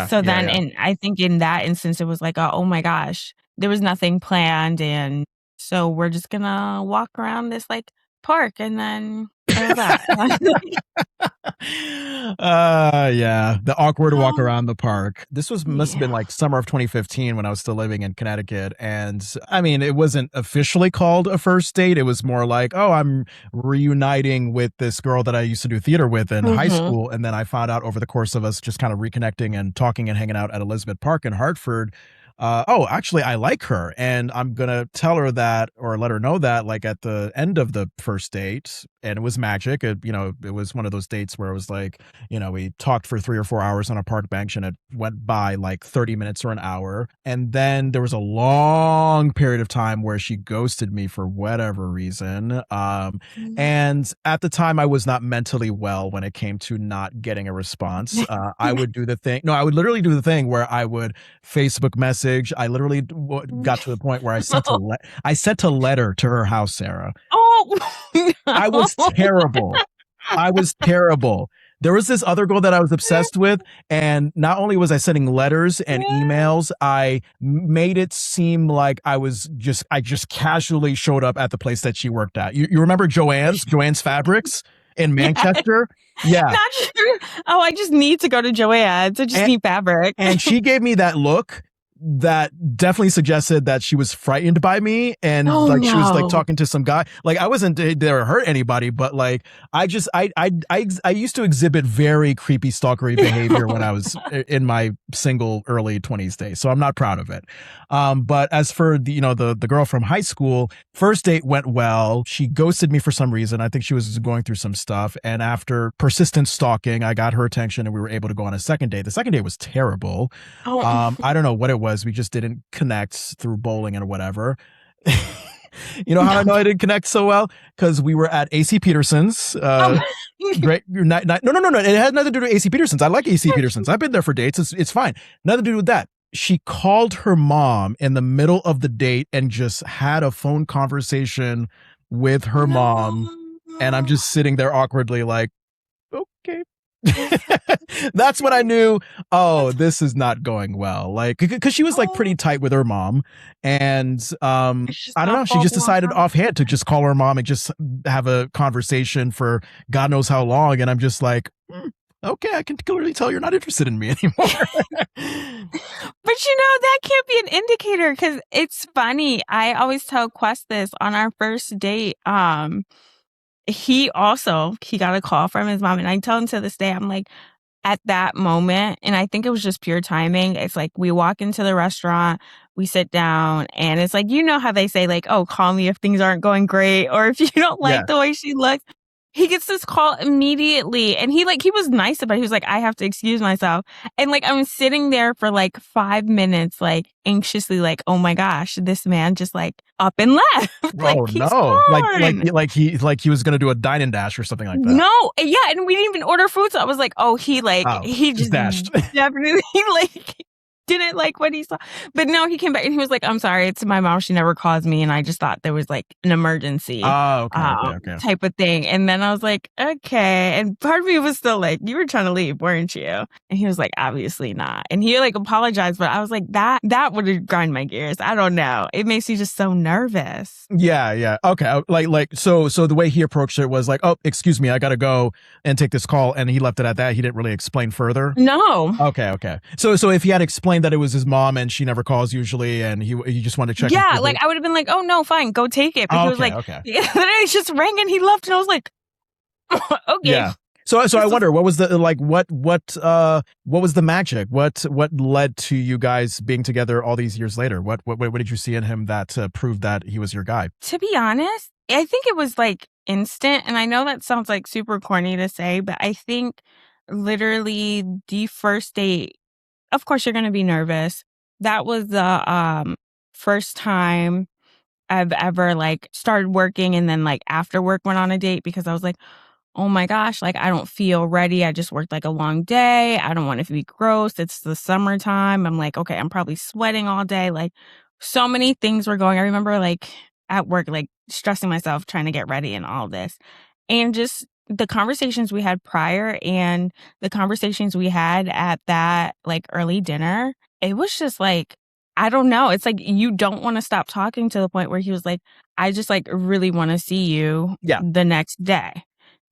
So then, and I think in that instance, it was like, oh my gosh, there was nothing planned. And so we're just going to walk around this like park, and then the awkward walk around the park. This must have been like summer of 2015 when I was still living in Connecticut. And I mean, it wasn't officially called a first date. It was more like, oh, I'm reuniting with this girl that I used to do theater with in high school. And then I found out over the course of us just kind of reconnecting and talking and hanging out at Elizabeth Park in Hartford, actually, I like her, and I'm gonna tell her that, or let her know that, like at the end of the first date, and it was magic. It was one of those dates where it was like, we talked for 3 or 4 hours on a park bench, and it went by like 30 minutes or an hour. And then there was a long period of time where she ghosted me for whatever reason. And at the time, I was not mentally well when it came to not getting a response. I would do the thing. No, I would literally do the thing where I would Facebook message. I literally got to the point where I sent a letter to her house, Sarah. Oh, no. I was terrible. I was terrible. There was this other girl that I was obsessed with, and not only was I sending letters and emails, I made it seem like I just casually showed up at the place that she worked at. You remember Joanne's Fabrics in Manchester? Yeah. Not true. Oh, I just need to go to Joanne's. I just need fabric. And she gave me that look that definitely suggested that she was frightened by me, and she was like talking to some guy. Like, I wasn't there to hurt anybody, but like I used to exhibit very creepy stalkery behavior when I was in my single early 20s days. So I'm not proud of it. But as for the girl from high school, first date went well. She ghosted me for some reason. I think she was going through some stuff. And after persistent stalking, I got her attention and we were able to go on a second date. The second date was terrible. I don't know what it was. We just didn't connect through bowling and whatever. You know how I know I didn't connect so well? Because we were at AC Peterson's. Great. No. It had nothing to do with AC Peterson's. I like AC Peterson's. I've been there for dates. It's fine. Nothing to do with that. She called her mom in the middle of the date and just had a phone conversation with her mom. And I'm just sitting there awkwardly like, okay. That's when I knew, this is not going well. Like, because she was like pretty tight with her mom, and I don't know. She just decided offhand to just call her mom and just have a conversation for God knows how long. And I'm just like, okay, I can clearly tell you're not interested in me anymore. But that can't be an indicator, because it's funny. I always tell Quest this on our first date. He got a call from his mom, and I tell him to this day, I'm like, at that moment, and I think it was just pure timing. It's like we walk into the restaurant, we sit down, and it's like, how they say like, oh, call me if things aren't going great, or if you don't like the way she looks. He gets this call immediately, and he was nice about it. He was like, I have to excuse myself. And like, I'm sitting there for like 5 minutes, like anxiously, like, oh my gosh, this man just like up and left. Like, oh no. Like he was going to do a dine and dash or something like that. No. Yeah. And we didn't even order food. So I was like, he just dashed. Definitely like didn't like what he saw. But no, he came back and he was like, I'm sorry, it's my mom. She never calls me. And I just thought there was like an emergency okay. type of thing. And then I was like, okay. And part of me was still like, you were trying to leave, weren't you? And he was like, obviously not. And he like apologized, but I was like, that would have grind my gears. I don't know. It makes you just so nervous. Yeah. Okay. So the way he approached it was like, oh, excuse me, I got to go and take this call. And he left it at that. He didn't really explain further. No. Okay. So if he had explained that it was his mom and she never calls usually, and he just wanted to check. Yeah, like I would have been like, oh no, fine, go take it. But he was like, yeah, then it just rang and he left, and I was like, okay. Yeah. So I wonder, what was the what was the magic? What led to you guys being together all these years later? What did you see in him that proved that he was your guy? To be honest, I think it was like instant, and I know that sounds like super corny to say, but I think literally the first date, of course you're going to be nervous. That was the first time I've ever like started working and then like after work went on a date, because I was like, oh my gosh, like I don't feel ready. I just worked like a long day. I don't want to be gross. It's the summertime. I'm like, okay, I'm probably sweating all day. Like so many things were going. I remember like at work, like stressing myself trying to get ready and all this. And just the conversations we had prior and the conversations we had at that like early dinner, it was just like, I don't know. It's like you don't want to stop talking, to the point where he was like, I just like really want to see you the next day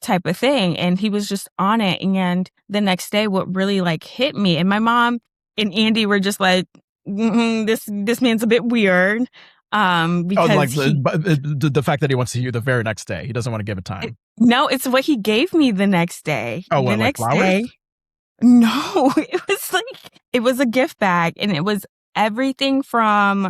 type of thing. And he was just on it. And the next day, what really like hit me, and my mom and Andy were just like, this man's a bit weird. Because the fact that he wants to see you the very next day, he doesn't want to give it time. No, it's what he gave me the next day. Oh, what, the next like flowers? day. No, it was a gift bag, and it was everything from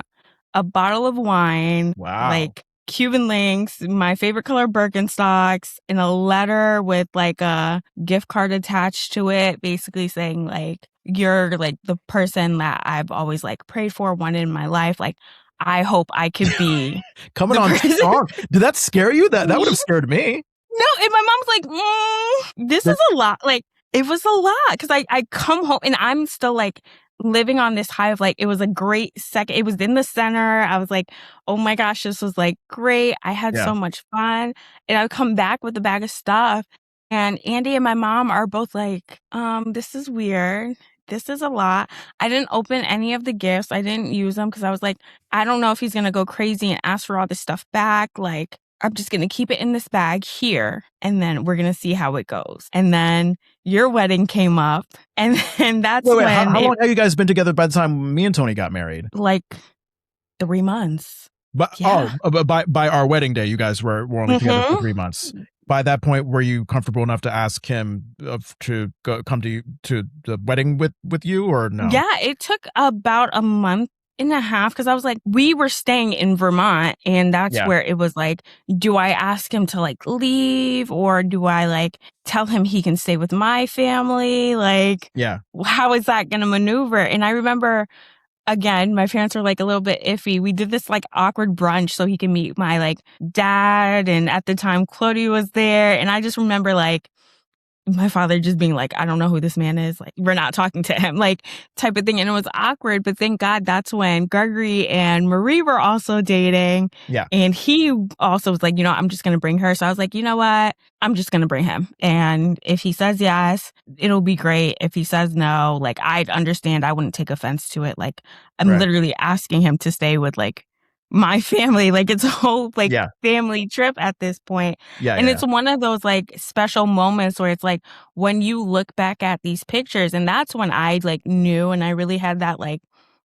a bottle of wine, wow, like Cuban links, my favorite color Birkenstocks, and a letter with like a gift card attached to it, basically saying like, you're like the person that I've always like prayed for, wanted in my life. Like, I hope I could be Coming the on person. strong. Did that scare you? That would have scared me. No, and my mom's like, this is a lot. Like, it was a lot because I come home and I'm still like living on this high of like, it was a great second. It was in the center. I was like, oh my gosh, this was like great. I had Yeah. so much fun. And I would come back with a bag of stuff. And Andy and my mom are both like, this is weird. This is a lot. I didn't open any of the gifts. I didn't use them because I was like, I don't know if he's going to go crazy and ask for all this stuff back. Like, I'm just going to keep it in this bag here, and then we're going to see how it goes. And then your wedding came up, and then that's Wait, when how long have you guys been together by the time me and Tony got married? like 3 months. But Yeah. by our wedding day, you guys were only together for 3 months. By that point, were you comfortable enough to ask him to come to the wedding with you, or no? Yeah, it took about a month and a half because I was like, we were staying in Vermont, and that's where it was like, do I ask him to like leave, or do I like tell him he can stay with my family? Like, how is that going to maneuver? And I remember, again, my parents were like a little bit iffy. We did this like awkward brunch so he can meet my like dad, and at the time Claudia was there, and I just remember like my father just being like, I don't know who this man is. Like, we're not talking to him, like type of thing. And it was awkward. But thank God that's when Gregory and Marie were also dating. Yeah. And he also was like, I'm just going to bring her. So I was like, you know what? I'm just going to bring him. And if he says yes, it'll be great. If he says no, like, I'd understand. I wouldn't take offense to it. Like, I'm literally asking him to stay with like my family. Like, it's a whole like family trip at this point. And it's one of those like special moments where it's like when you look back at these pictures, and that's when I like knew, and I really had that like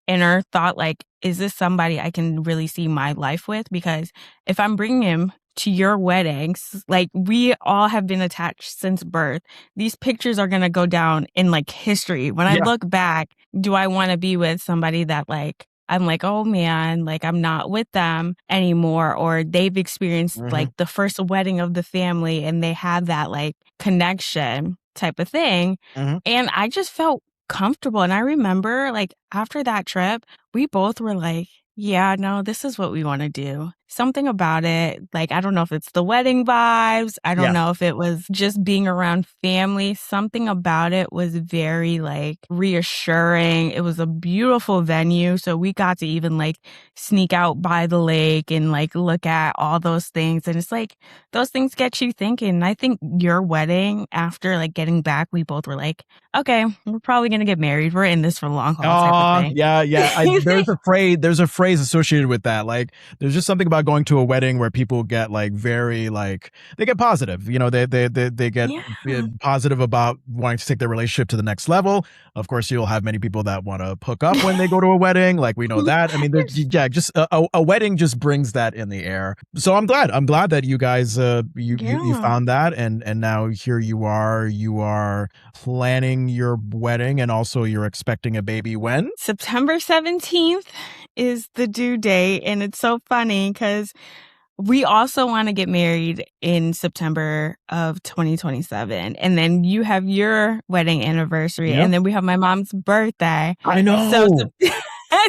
inner thought, like, is this somebody I can really see my life with? Because if I'm bringing him to your weddings, like, we all have been attached since birth. These pictures are going to go down in like history. When I look back, do I want to be with somebody that like I'm like, oh man, like I'm not with them anymore, or they've experienced like the first wedding of the family and they have that like connection type of thing. And I just felt comfortable. And I remember like after that trip, we both were like, yeah, no, this is what we want to do. Something about it. Like, I don't know if it's the wedding vibes. I don't know if it was just being around family. Something about it was very like reassuring. It was a beautiful venue. So we got to even like sneak out by the lake and like look at all those things. And it's like, those things get you thinking. And I think your wedding, after like getting back, we both were like, okay, we're probably going to get married. We're in this for long haul type of thing. Yeah. There's a phrase associated with that. Like, there's just something about going to a wedding where people get like very like, they get positive. They get positive about wanting to take their relationship to the next level. Of course, you'll have many people that want to hook up when they go to a wedding. Like, we know that. I mean, just a wedding just brings that in the air. So I'm glad that you guys you found that, and now here you are planning your wedding, and also you're expecting a baby when? September 17th is the due date. And it's so funny because we also want to get married in September of 2027. And then you have your wedding anniversary. And then we have my mom's birthday. I know. So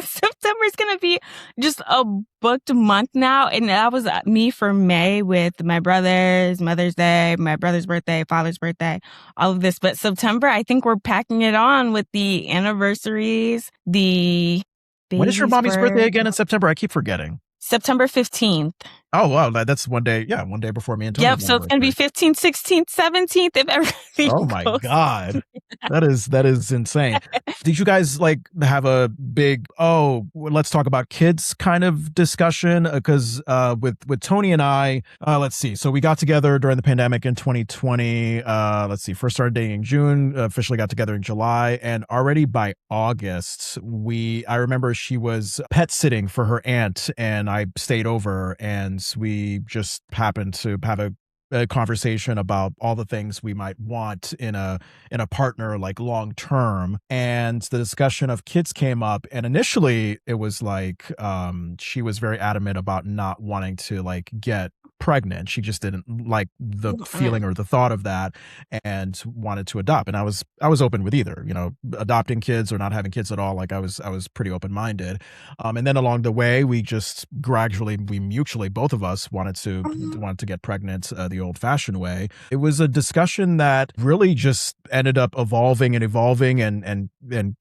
September is going to be just a booked month now. And that was me for May with my brother's, Mother's Day, my brother's birthday, father's birthday, all of this. But September, I think we're packing it on with the anniversaries, the when is your mommy's birthday again in September? I keep forgetting. September 15th. Oh, wow. That's one day before me and Tony. Yep. So it's going to be 15th, 16th, 17th if everything Oh my God. That is insane. Did you guys like have a big, let's talk about kids kind of discussion? Because with Tony and I, let's see. So we got together during the pandemic in 2020. Let's see. First started dating in June, officially got together in July. And already by August, I remember she was pet sitting for her aunt and I stayed over, and we just happened to have a conversation about all the things we might want in a partner, like long term, and the discussion of kids came up. And initially it was like she was very adamant about not wanting to like get pregnant. She just didn't like the feeling or the thought of that and wanted to adopt. And I was open with either, adopting kids or not having kids at all. Like I was pretty open minded. And then along the way, we mutually, both of us wanted to get pregnant the old fashioned way. It was a discussion that really just ended up evolving and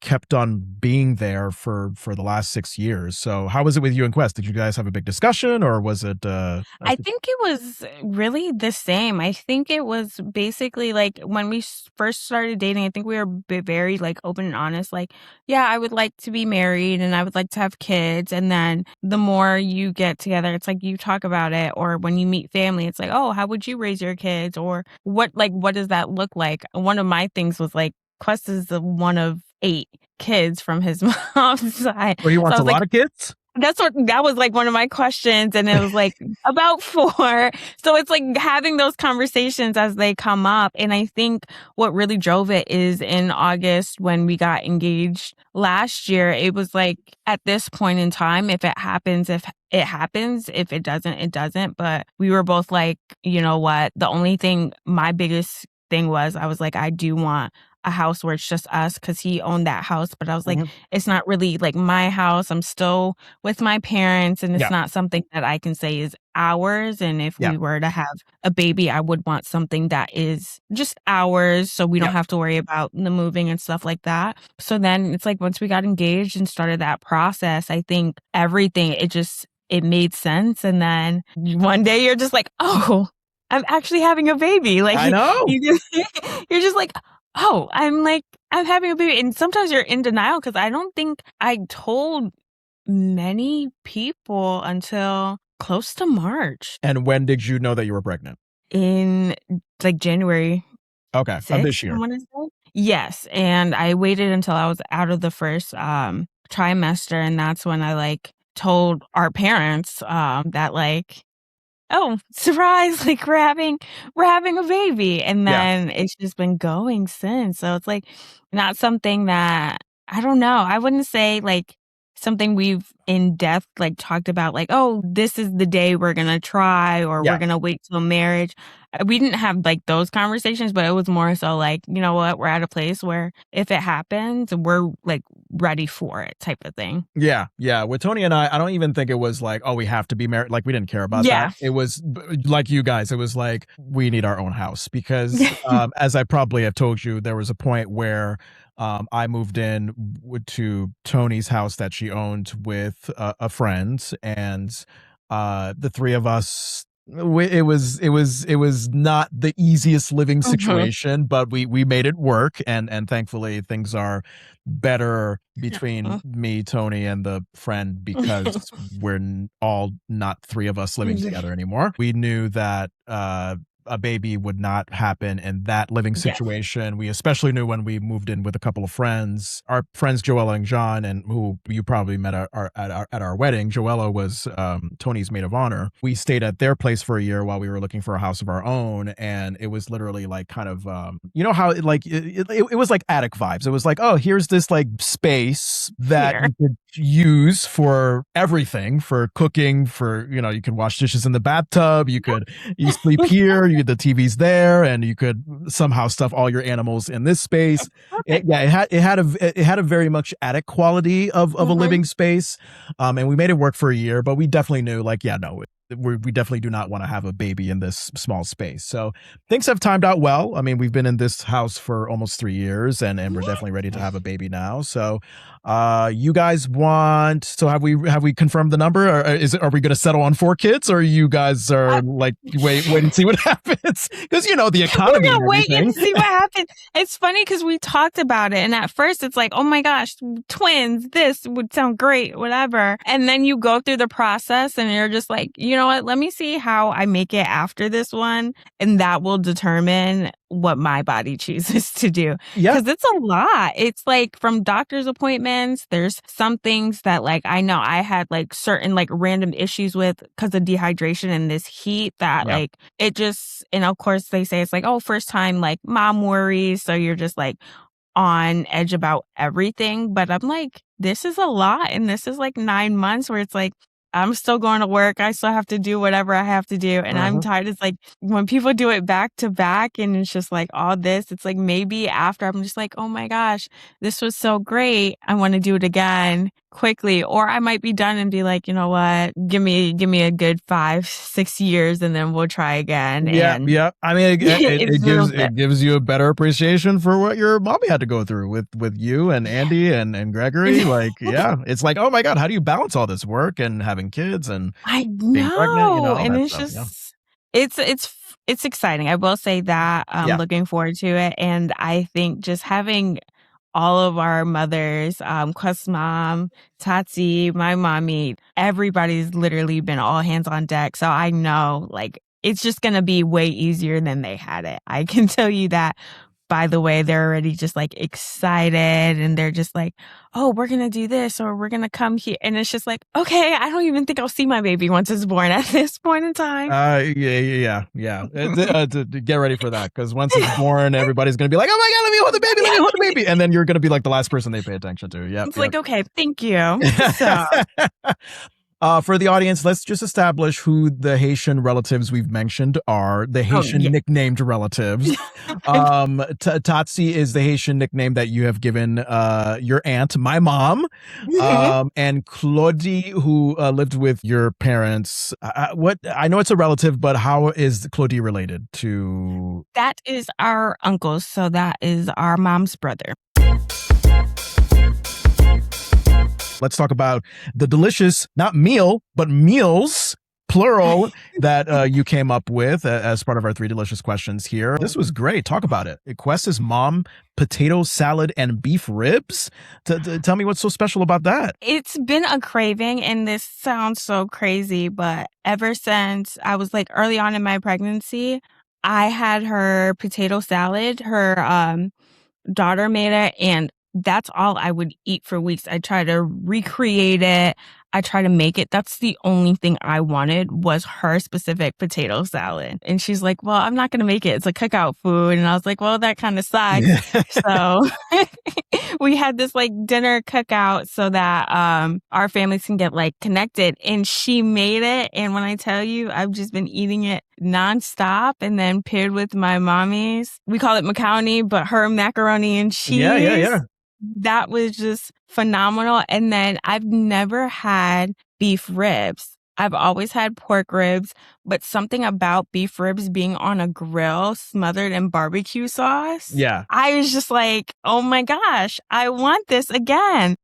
kept on being there for the last 6 years. So how was it with you and Quest? Did you guys have a big discussion, or was it I think it was really the same. I think it was basically like when we first started dating, I think we were very like open and honest. Like, yeah, I would like to be married and I would like to have kids. And then the more you get together, it's like you talk about it. Or when you meet family, it's like, oh, how would you raise your kids? Or what does that look like? One of my things was like, Quest is the one of 8 kids from his mom's side. Or he wants So I a was lot like, of kids? that was like one of my questions, and it was like about 4. So it's like having those conversations as they come up. And I think what really drove it is in August when we got engaged last year, it was like at this point in time, if it happens, if it doesn't, it doesn't. But we were both like, you know what? The only thing, my biggest thing was, I was like, I do want a house where it's just us, because he owned that house. But I was like, it's not really like my house. I'm still with my parents, and it's Yeah. not something that I can say is ours. And if Yeah. we were to have a baby, I would want something that is just ours, so we don't have to worry about the moving and stuff like that. So then it's like once we got engaged and started that process, I think everything, it made sense. And then one day you're just like, oh, I'm actually having a baby. Like, I know. you're just like, oh, I'm having a baby. And sometimes you're in denial, because I don't think I told many people until close to March. And when did you know that you were pregnant? In like January. Okay, of 6th, this year. I want to say. Yes. And I waited until I was out of the first trimester. And that's when I like told our parents that like, oh, surprise, like we're having a baby. And then it's just been going since. So it's like not something that, I don't know, I wouldn't say like something we've in depth like talked about, like, oh, this is the day we're gonna try, or we're gonna wait till marriage. We didn't have like those conversations, but it was more so like, you know what, we're at a place where if it happens, we're like ready for it, type of thing. Yeah. With Tony and I don't even think it was like, oh, we have to be married. Like, we didn't care about that. It was like you guys, it was like, we need our own house, because as I probably have told you, there was a point where I moved in to Tony's house that she owned with a friend, and the three of us, it was not the easiest living situation, but we made it work, and thankfully things are better between me, Tony, and the friend, because we're all not 3 of us living together anymore. We knew that a baby would not happen in that living situation. We especially knew when we moved in with a couple of friends, our friends Joella and John, and who you probably met at our wedding. Joella was Tony's maid of honor. We stayed at their place for a year while we were looking for a house of our own, and it was literally like kind of you know how it was like attic vibes. It was like, oh, here's this like space that you could use for everything, for cooking, for you can wash dishes in the bathtub, you sleep here, the TV's there, and you could somehow stuff all your animals in this space. It had a very much attic quality of a living space, and we made it work for a year. But we definitely knew, like, we definitely do not want to have a baby in this small space. So things have timed out well. I mean, we've been in this house for almost 3 years, and we're definitely ready to have a baby now. So you guys want, so have we confirmed the number, or are we going to settle on 4 kids, or you guys are like, wait and see what happens? Because the economy. We're gonna wait and see what happens. It's funny because we talked about it, and at first it's like, oh my gosh, twins, this would sound great, whatever. And then you go through the process and you're just like, you know what, let me see how I make it after this one, and that will determine what my body chooses to do. Yeah. Because it's a lot. It's like from doctor's appointments, there's some things that like I know I had like certain like random issues with because of dehydration and this heat that Yeah. like it just, and of course they say it's like, oh, first time like mom worries. So you're just like on edge about everything. But I'm like, this is a lot. And this is like 9 months where it's like, I'm still going to work. I still have to do whatever I have to do. And I'm tired. It's like when people do it back to back and it's just like all this, it's like maybe after I'm just like, oh my gosh, this was so great. I want to do it again quickly. Or I might be done and be like, you know what, give me a good 5-6 years and then we'll try again. Yeah, And yeah. I mean, it's it gives you a better appreciation for what your mommy had to go through with you and Andy and Gregory. Like, yeah, it's like, oh my God, how do you balance all this work and having kids and I being pregnant? You know, know, all and that it's stuff. Yeah. just it's exciting. I will say that I'm Yeah. looking forward to it, and I think just having all of our mothers, Quest mom, Tati, my mommy, everybody's literally been all hands on deck. So I know like it's just gonna be way easier than they had it. I can tell you that. By the way, they're already just like excited and they're just like, oh, we're going to do this or we're going to come here. And it's just like, okay, I don't even think I'll see my baby once it's born at this point in time. Yeah. Get ready for that because once it's born, everybody's gonna be like, "Oh my God, let me hold the baby, let me hold the baby," and then you're gonna be like the last person they pay attention to. Yep. It's like, okay, thank you. So, For the audience, let's just establish who the Haitian relatives we've mentioned are. The Haitian yeah. nicknamed relatives. Tatsi is the Haitian nickname that you have given your aunt, my mom, and Claudie, who lived with your parents. What I know it's a relative, but how is Claudie related to? That is our uncle. So that is our mom's brother. Let's talk about the delicious, not meal, but meals, plural, that you came up with as part of our 3 delicious questions here. This was great. Talk about it. Quest's mom, potato salad and beef ribs. Tell me what's so special about that. It's been a craving, and this sounds so crazy, but ever since I was like early on in my pregnancy, I had her potato salad. Her daughter made it, and that's all I would eat for weeks. I try to recreate it. I try to make it. That's the only thing I wanted was her specific potato salad. And she's like, well, I'm not going to make it. It's a cookout food. And I was like, well, that kind of sucks. So we had this like dinner cookout so that our families can get like connected. And she made it. And when I tell you, I've just been eating it nonstop and then paired with my mommy's. We call it macaroni, but her macaroni and cheese. Yeah. That was just phenomenal. And then I've never had beef ribs. I've always had pork ribs, but something about beef ribs being on a grill smothered in barbecue sauce. Yeah. I was just like, oh my gosh, I want this again.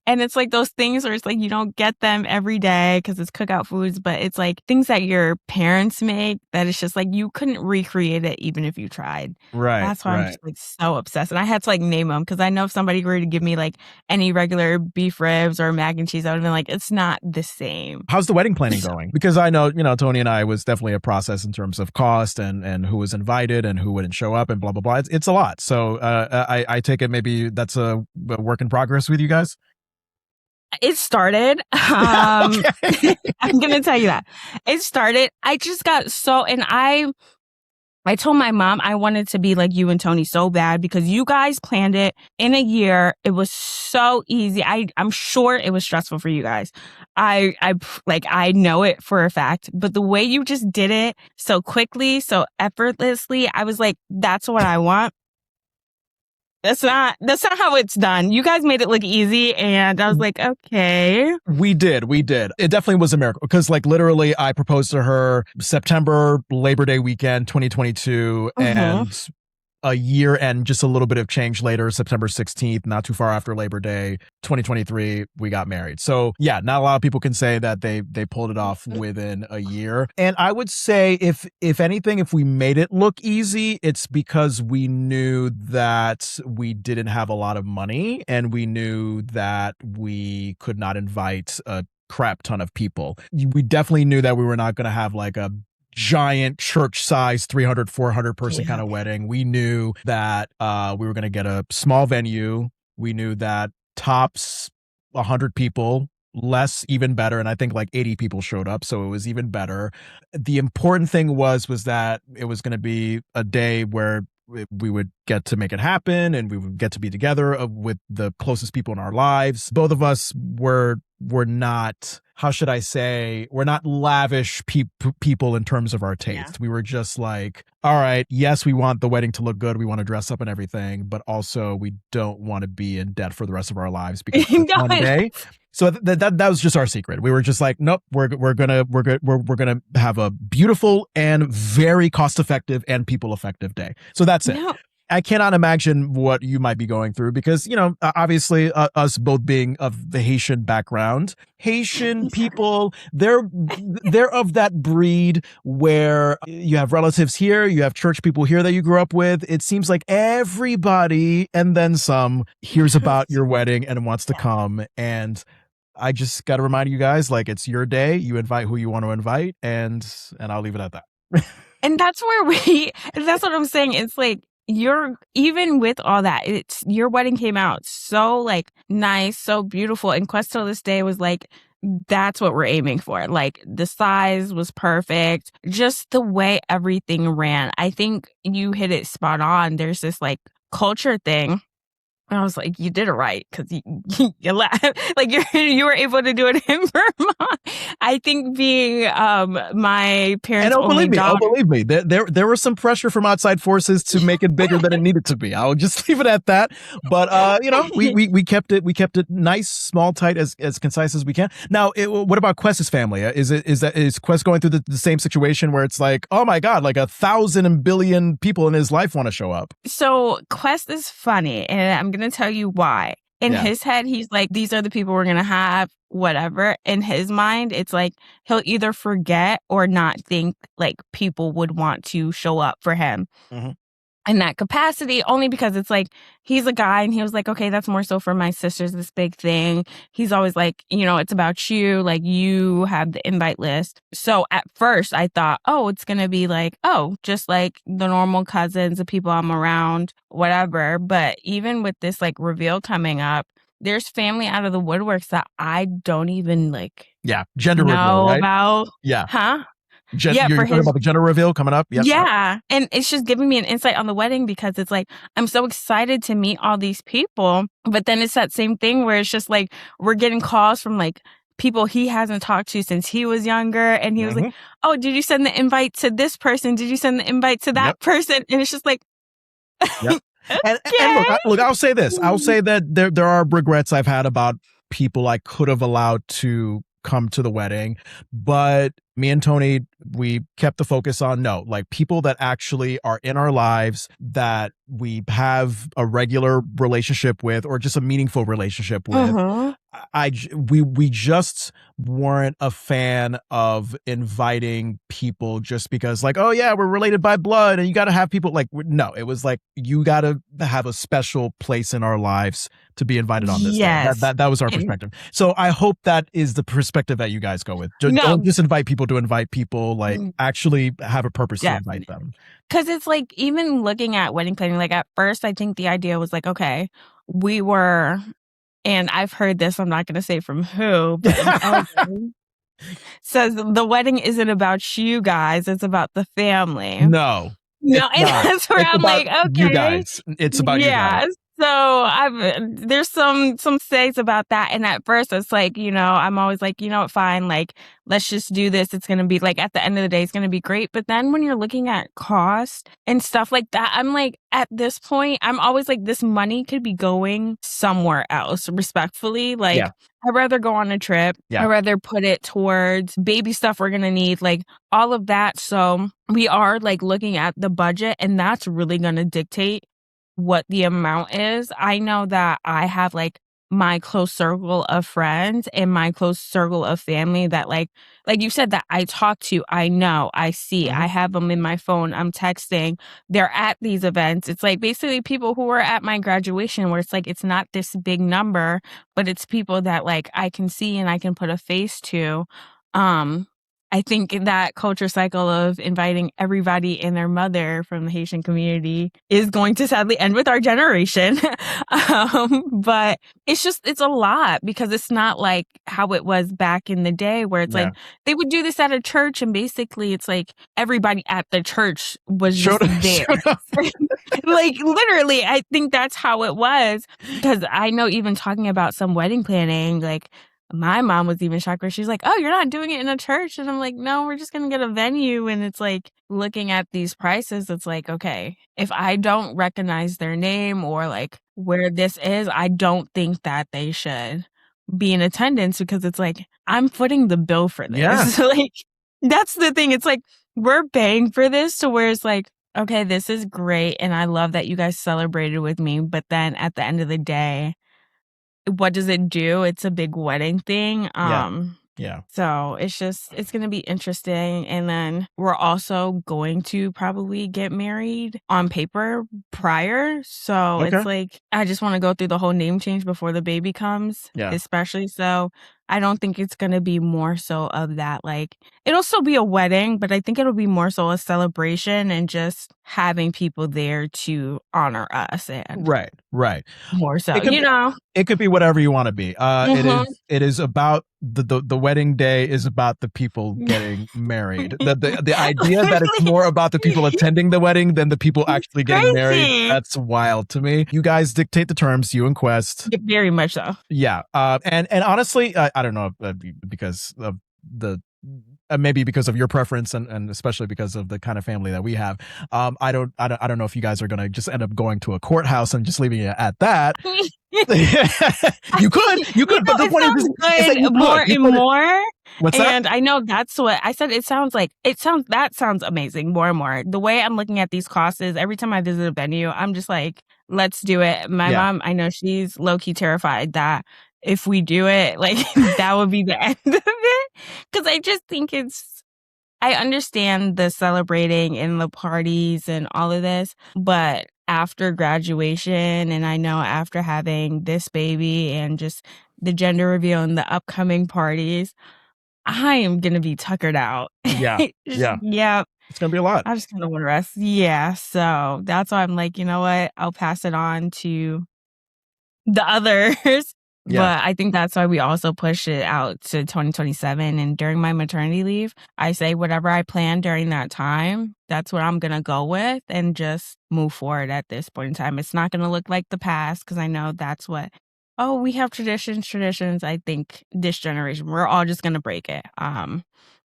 And it's like those things where it's like you don't get them every day because it's cookout foods, but it's like things that your parents make that it's just like you couldn't recreate it even if you tried. Right. That's why I'm just like so obsessed. And I had to like name them because I know if somebody were to give me like any regular beef ribs or mac and cheese, I would have been like, it's not the same. How's the wedding planning going? Because I know, Tony and I was definitely a process in terms of cost and who was invited and who wouldn't show up and blah, blah, blah. It's a lot. So I take it maybe that's a work in progress with you guys? It started. I'm going to tell you that. It started. I just got and I told my mom I wanted to be like you and Tony so bad because you guys planned it in a year. It was so easy. I'm sure it was stressful for you guys. I know it for a fact, but the way you just did it so quickly, so effortlessly, I was like, that's what I want. That's not how it's done. You guys made it look easy, and I was like, okay. We did. It definitely was a miracle because, like, literally, I proposed to her September Labor Day weekend, 2022, and a year and just a little bit of change later, September 16th, not too far after Labor Day, 2023, we got married. So yeah, not a lot of people can say that they pulled it off within a year. And I would say if anything, if we made it look easy, it's because we knew that we didn't have a lot of money and we knew that we could not invite a crap ton of people. We definitely knew that we were not going to have like a giant church size 300, 400 person kind Yeah. of wedding. We knew that we were going to get a small venue. We knew that tops 100 people, less even better, and I think like 80 people showed up, so it was even better. The important thing was that it was going to be a day where we would get to make it happen, and we would get to be together with the closest people in our lives. Both of us were not, how should I say, we're not lavish people in terms of our taste. Yeah. We were just like, all right, yes, we want the wedding to look good. We want to dress up and everything, but also we don't want to be in debt for the rest of our lives because of this No, one day. So that was just our secret. We were just like, nope, we're gonna have a beautiful and very cost effective and people effective day. So that's it. no. I cannot imagine what you might be going through because, you know, obviously us both being of the Haitian background, Haitian people, they're of that breed where you have relatives here, you have church people here that you grew up with. It seems like everybody and then some hears about your wedding and wants to come. And I just got to remind you guys, like, it's your day. You invite who you want to invite, and I'll leave it at that. And that's that's what I'm saying. It's like, even with all that, your wedding came out so like nice, so beautiful. And Quest till this day was like, that's what we're aiming for. Like, the size was perfect. Just the way everything ran. I think you hit it spot on. There's this like culture thing. I was like, you did it right, because you laugh. Like, you were able to do it in Vermont. I think being my parents' only daughter. Believe me, there was some pressure from outside forces to make it bigger than it needed to be. I'll just leave it at that. But you know, we kept it nice, small, tight, as concise as we can. Now, what about Quest's family? Is Quest going through the same situation where it's like, oh my God, like 1,000 billion people in his life want to show up? So Quest is funny, and I'm going to tell you why. In his head, he's like, these are the people we're going to have, whatever. In his mind, it's like he'll either forget or not think like people would want to show up for him. Mm-hmm. In that capacity, only because it's like, he's a guy and he was like, okay, that's more so for my sisters, this big thing. He's always like, you know, it's about you, like, you have the invite list. So at first I thought, oh, it's going to be like, oh, just like the normal cousins, the people I'm around, whatever. But even with this like reveal coming up, there's family out of the woodworks that I don't even like gender know reveal, right? about. Huh? You're for talking about the gender reveal coming up? Yep. Yeah. And it's just giving me an insight on the wedding, because it's like, I'm so excited to meet all these people. But then it's that same thing where it's just like, we're getting calls from like people he hasn't talked to since he was younger. And he was like, oh, did you send the invite to this person? Did you send the invite to that person? And it's just like, and look, I'll say this. I'll say that there are regrets I've had about people I could have allowed to come to the wedding, but me and Tony, we kept the focus on like people that actually are in our lives that we have a regular relationship with, or just a meaningful relationship with. We just weren't a fan of inviting people just because, like, oh yeah, we're related by blood and you got to have people. Like, no, it was like, you got to have a special place in our lives to be invited on this day. That was our perspective. So I hope that is the perspective that you guys go with. Don't just invite people to invite people, like actually have a purpose to invite them. Because it's like, even looking at wedding planning, like at first I think the idea was like, okay, and I've heard this, I'm not going to say from who, but says the wedding isn't about you guys, it's about the family. No, and that's where I'm like, okay, you guys. It's about you guys. So there's some says about that. And at first it's like, you know, I'm always like, you know what, fine, like, let's just do this. It's going to be like, at the end of the day, it's going to be great. But then when you're looking at cost and stuff like that, I'm like, at this point, I'm always like, this money could be going somewhere else, respectfully. Like, I'd rather go on a trip. I'd rather put it towards baby stuff we're going to need, like all of that. So we are like looking at the budget, and that's really going to dictate what the amount is. I know that I have like my close circle of friends and my close circle of family that like you said, that I talk to, I know, I see, I have them in my phone, I'm texting, they're at these events. It's like basically people who were at my graduation, where it's like, it's not this big number, but it's people that like I can see and I can put a face to. I think that culture cycle of inviting everybody and their mother from the Haitian community is going to sadly end with our generation. But it's a lot because it's not like how it was back in the day where it's like they would do this at a church and basically it's like everybody at the church was just there. Like literally, I think that's how it was because I know even talking about some wedding planning, like my mom was even shocked where she's like, oh, you're not doing it in a church. And I'm like, no, we're just going to get a venue. And it's like looking at these prices, it's like, okay, if I don't recognize their name or like where this is, I don't think that they should be in attendance because it's like, I'm footing the bill for this. Yeah. Like, that's the thing. It's like, we're paying for this to where it's like, okay, this is great. And I love that you guys celebrated with me. But then at the end of the day, what does it do? It's a big wedding thing. Yeah. So it's going to be interesting. And then we're also going to probably get married on paper prior. So it's like, I just want to go through the whole name change before the baby comes, especially. So I don't think it's going to be more so of that. Like, it'll still be a wedding, but I think it'll be more so a celebration and just having people there to honor us. And right. More so, it could be whatever you want to be. It is about the wedding day is about the people getting married. The idea that it's more about the people attending the wedding than the people actually getting married. That's wild to me. You guys dictate the terms, you and Quest. Very much so. Yeah. And honestly, I don't know because of the maybe because of your preference and especially because of the kind of family that we have. I don't know if you guys are going to just end up going to a courthouse and just leaving it at that. You could, but the point is that more and more. What's that? And I know that's what I said. That sounds amazing. More and more. The way I'm looking at these costs is every time I visit a venue, I'm just like, let's do it. My mom, I know she's low key terrified that if we do it, like that would be the end of it. Cause I just think I understand the celebrating and the parties and all of this, but after graduation, and I know after having this baby and just the gender reveal and the upcoming parties, I am going to be tuckered out. Yeah. Yeah. It's going to be a lot. I just kind of want to rest. Yeah. So that's why I'm like, you know what? I'll pass it on to the others. Yeah. But I think that's why we also push it out to 2027. And during my maternity leave, I say whatever I plan during that time, that's what I'm going to go with and just move forward at this point in time. It's not going to look like the past because I know that's what, we have traditions. I think this generation, we're all just going to break it.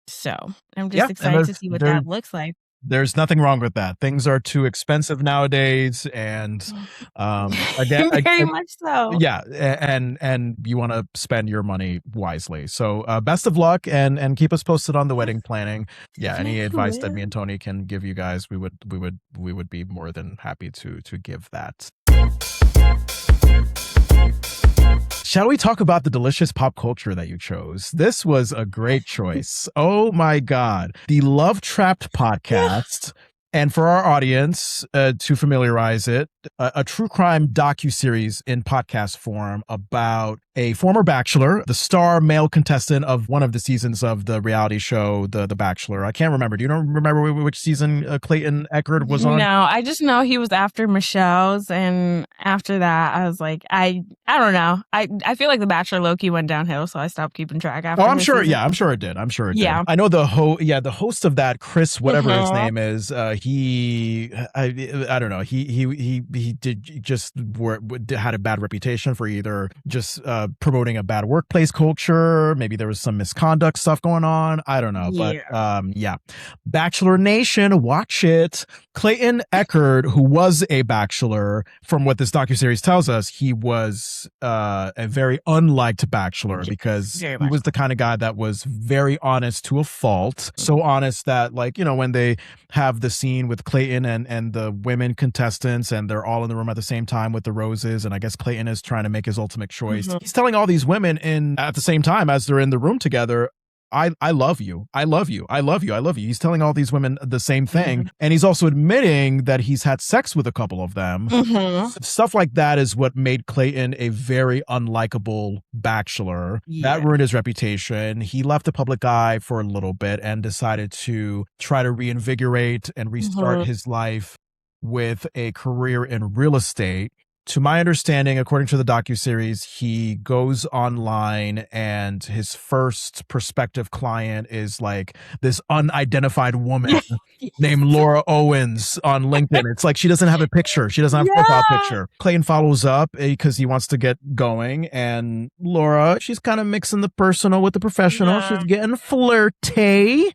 So I'm just excited to see what that looks like. There's nothing wrong with that. Things are too expensive nowadays, and again, very much so. Yeah, and you want to spend your money wisely. So best of luck, and keep us posted on the wedding planning. Yeah, any advice that me and Tony can give you guys, we would be more than happy to give that. Shall we talk about the delicious pop culture that you chose? This was a great choice. Oh my God. The Love Trapped podcast. And for our audience, to familiarize it, a true crime docuseries in podcast form about a former bachelor, the star male contestant of one of the seasons of the reality show, The Bachelor. I can't remember. Do you remember which season Clayton Echard was on? No, I just know he was after Michelle's. And after that, I was like, I don't know. I feel like The Bachelor low-key went downhill, so I stopped keeping track after I'm sure. season. Yeah, I'm sure it did. Yeah. I know the host of that, Chris, whatever his name is, I don't know. He had a bad reputation for either just promoting a bad workplace culture. Maybe there was some misconduct stuff going on. I don't know. Yeah. But yeah. Bachelor Nation, watch it. Clayton Echard, who was a bachelor, from what this docuseries tells us, he was a very unliked bachelor because he was the kind of guy that was very honest to a fault. So honest that, like, when they have the scene with Clayton and the women contestants and they're all in the room at the same time with the roses, and I guess Clayton is trying to make his ultimate choice. He's telling all these women at the same time as they're in the room together, I love you. I love you. I love you. I love you. He's telling all these women the same thing. And he's also admitting that he's had sex with a couple of them. Stuff like that is what made Clayton a very unlikable bachelor. That ruined his reputation. He left the public eye for a little bit and decided to try to reinvigorate and restart his life with a career in real estate. To my understanding, according to the docuseries, he goes online and his first prospective client is like this unidentified woman named Laura Owens on LinkedIn. It's like she doesn't have a picture. She doesn't have a profile picture. Clayton follows up because he wants to get going. And Laura, she's kind of mixing the personal with the professional. She's getting flirty.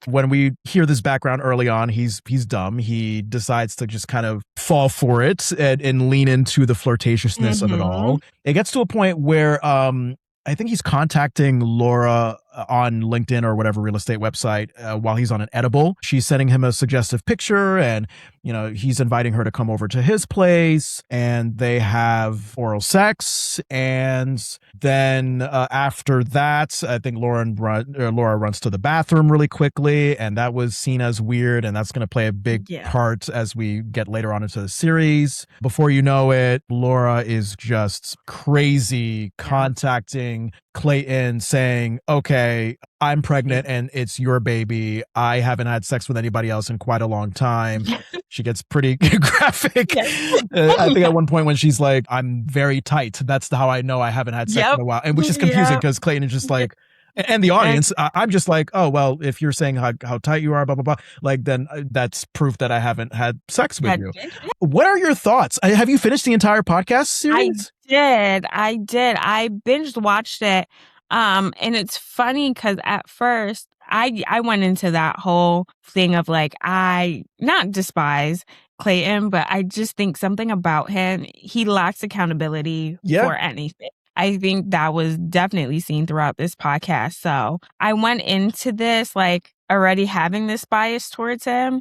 When we hear this background early on, he's dumb. He decides to just kind of fall for it and lean into the flirtatiousness of it all. It gets to a point where I think he's contacting Laura on LinkedIn or whatever real estate website while he's on an edible. She's sending him a suggestive picture and, you know, he's inviting her to come over to his place and they have oral sex. And then after that, I think Laura runs to the bathroom really quickly. And that was seen as weird. And that's going to play a big part as we get later on into the series. Before you know it, Laura is just crazy contacting Clayton saying, okay, I'm pregnant and it's your baby. I haven't had sex with anybody else in quite a long time. She gets pretty graphic. I think at one point when she's like, I'm very tight. That's how I know I haven't had sex in a while. And which is confusing because Clayton is just like, and the audience, I'm just like, oh, well, if you're saying how tight you are, blah, blah, blah, like, then that's proof that I haven't had sex with you. What are your thoughts? Have you finished the entire podcast series? I did. I binged watched it. And it's funny because at first I went into that whole thing of like, I not despise Clayton, but I just think something about him, he lacks accountability for anything. I think that was definitely seen throughout this podcast. So I went into this like already having this bias towards him,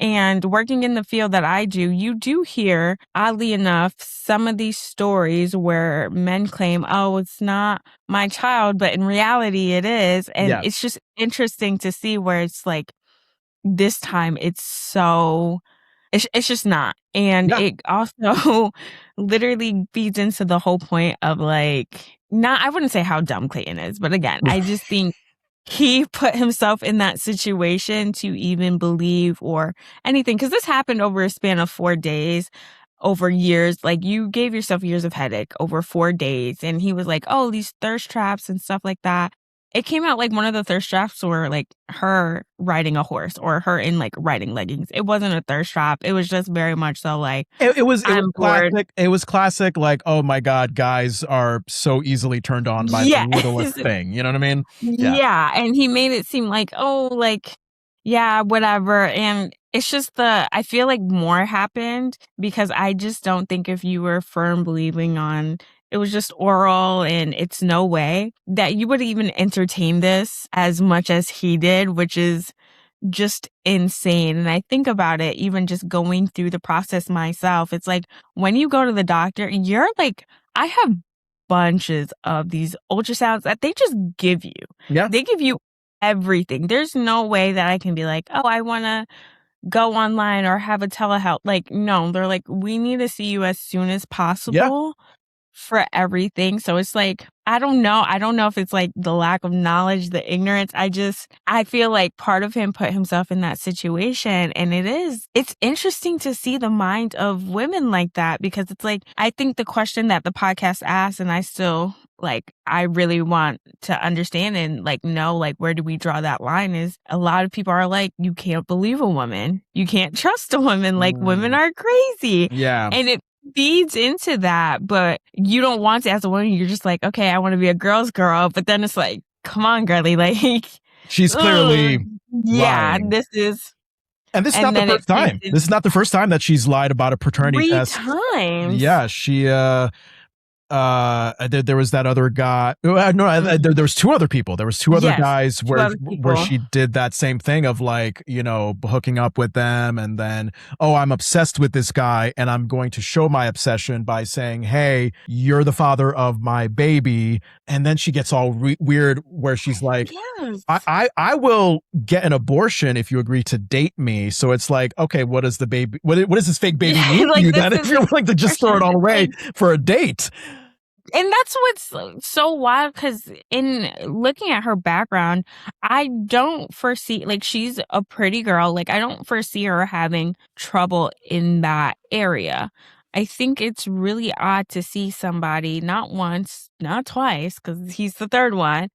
and working in the field that I do, you do hear, oddly enough, some of these stories where men claim, oh, it's not my child, but in reality it is. And it's just interesting to see where it's like this time it's just not. And it also literally feeds into the whole point of like, I wouldn't say how dumb Clayton is, but again, I just think he put himself in that situation to even believe or anything. Because this happened over a span of 4 days, over years. Like, you gave yourself years of headache over 4 days. And he was like, oh, these thirst traps and stuff like that. It came out like one of the thirst traps were like her riding a horse or her in like riding leggings. It wasn't a thirst trap. It was just very much so like it was classic. It was classic. Like, oh my God, guys are so easily turned on by the littlest thing. You know what I mean? Yeah. And he made it seem like, oh, like, yeah, whatever. And it's just I feel like more happened because I just don't think if you were firm believing on it was just oral and it's no way that you would even entertain this as much as he did, which is just insane. And I think about it, even just going through the process myself, it's like when you go to the doctor, you're like, I have bunches of these ultrasounds that they just give you. Yeah. They give you everything. There's no way that I can be like, oh, I want to go online or have a telehealth. Like, no, they're like, we need to see you as soon as possible. For everything. So it's like, I don't know if it's like the lack of knowledge, the ignorance. I feel like part of him put himself in that situation. And it's interesting to see the mind of women like that, because it's like, I think the question that the podcast asked, and I really want to understand and like know, like, where do we draw that line, is a lot of people are like, you can't believe a woman. You can't trust a woman. Like, women are crazy. Yeah. And it feeds into that, but you don't want to as a woman. You're just like, okay, I want to be a girl's girl, but then it's like, come on, girly, like she's clearly lying. And this is not the first time. This is not the first time that she's lied about a paternity test. 3 times. Yeah, she there was that other guy. No, there was two other people. There was two other Yes, guys two other where people. she did that same thing of like, hooking up with them, and then, oh, I'm obsessed with this guy, and I'm going to show my obsession by saying, hey, you're the father of my baby, and then she gets all weird where she's like, Yes. I will get an abortion if you agree to date me. So it's like, okay, what does the baby, what does this fake baby mean to you then if you're willing to just throw it all away for a date? And that's what's so wild, because in looking at her background, I don't foresee, like, she's a pretty girl. Like, I don't foresee her having trouble in that area. I think it's really odd to see somebody, not once, not twice, because he's the third one,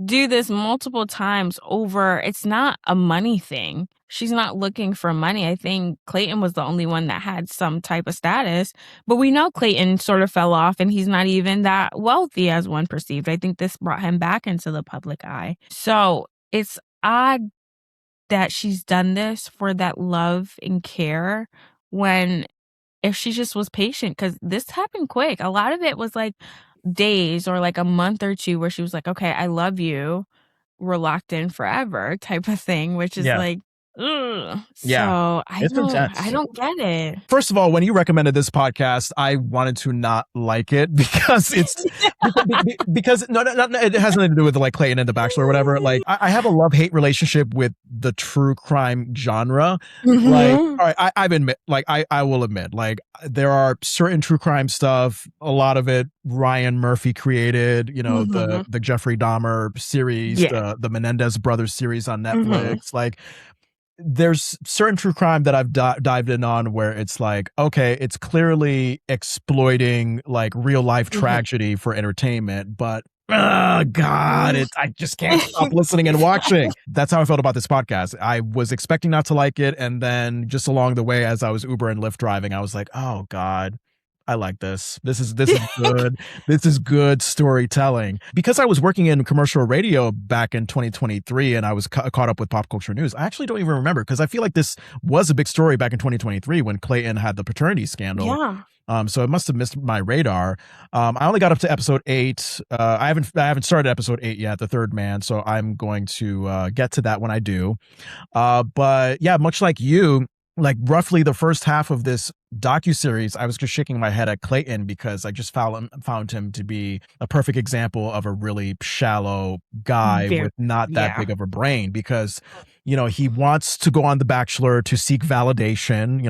do this multiple times over. It's not a money thing. She's not looking for money. I think Clayton was the only one that had some type of status, but we know Clayton sort of fell off and he's not even that wealthy as one perceived. I think this brought him back into the public eye. So it's odd that she's done this for that love and care, when if she just was patient, because this happened quick. A lot of it was like days or like a month or two where she was like, okay, I love you, we're locked in forever type of thing, which is like, ugh. Yeah. So It's intense. I don't get it. First of all, when you recommended this podcast, I wanted to not like it because it's because no, it has nothing to do with like Clayton and The Bachelor or whatever. Like, I have a love-hate relationship with the true crime genre. Like, all right, I will admit, like, there are certain true crime stuff, a lot of it Ryan Murphy created, the Jeffrey Dahmer series, the Menendez brothers series on Netflix. Like, there's certain true crime that I've dived in on where it's like, okay, it's clearly exploiting like real life tragedy for entertainment, but oh God, I just can't stop listening and watching. That's how I felt about this podcast. I was expecting not to like it, and then just along the way, as I was Uber and Lyft driving, I was like, oh God, I like this. This is good. This is good storytelling. Because I was working in commercial radio back in 2023 and I was caught up with pop culture news, I actually don't even remember, because I feel like this was a big story back in 2023 when Clayton had the paternity scandal. Yeah. So it must have missed my radar. I only got up to episode 8. I haven't started episode 8 yet, the third man. So I'm going to get to that when I do. But yeah, much like you, like roughly the first half of this docuseries, I was just shaking my head at Clayton because I just found him to be a perfect example of a really shallow guy with not that big of a brain, because he wants to go on The Bachelor to seek validation,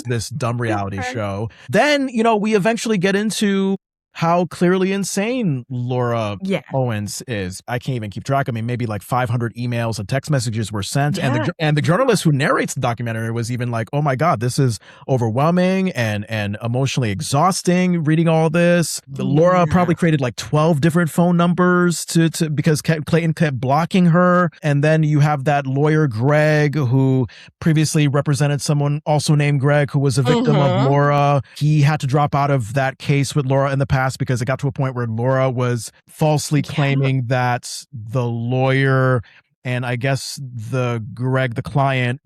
this dumb reality show. Then, we eventually get into how clearly insane Laura Owens is. I can't even keep track. I mean, maybe like 500 emails and text messages were sent. And the journalist who narrates the documentary was even like, oh my God, this is overwhelming and emotionally exhausting reading all this. Laura probably created like 12 different phone numbers because Clayton kept blocking her. And then you have that lawyer, Greg, who previously represented someone also named Greg, who was a victim of Laura. He had to drop out of that case with Laura in the past because it got to a point where Laura was falsely claiming that the lawyer and I guess the Greg, the client,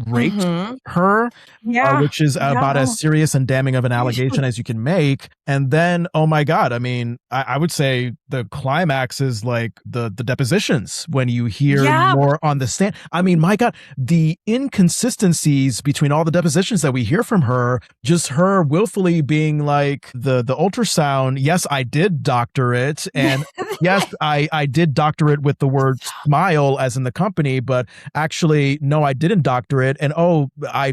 raped her, which is about as serious and damning of an allegation as you can make. And then, oh my God, I mean, I would say the climax is like the depositions when you hear more on the stand. I mean, my God, the inconsistencies between all the depositions that we hear from her, just her willfully being like the ultrasound. Yes, I did doctor it. And yes, I did doctor it with the word smile as in the company, but actually, no, I didn't doctor it. And oh, I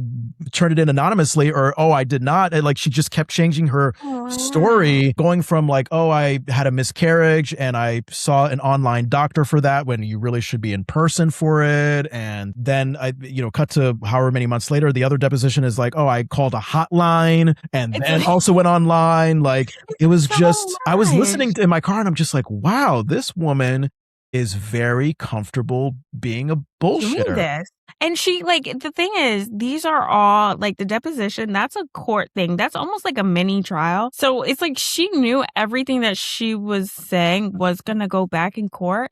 turned it in anonymously, or oh, I did not. And like, she just kept changing her story, going from like, oh, I had a miscarriage and I saw an online doctor for that when you really should be in person for it. And then I, cut to however many months later, the other deposition is like, oh, I called a hotline and then also went online. Like, it was just, I was listening in my car and I'm just like, wow, this woman is very comfortable being a bullshitter. And she, like, the thing is, these are all, like, the deposition, that's a court thing. That's almost like a mini trial. So it's like she knew everything that she was saying was going to go back in court,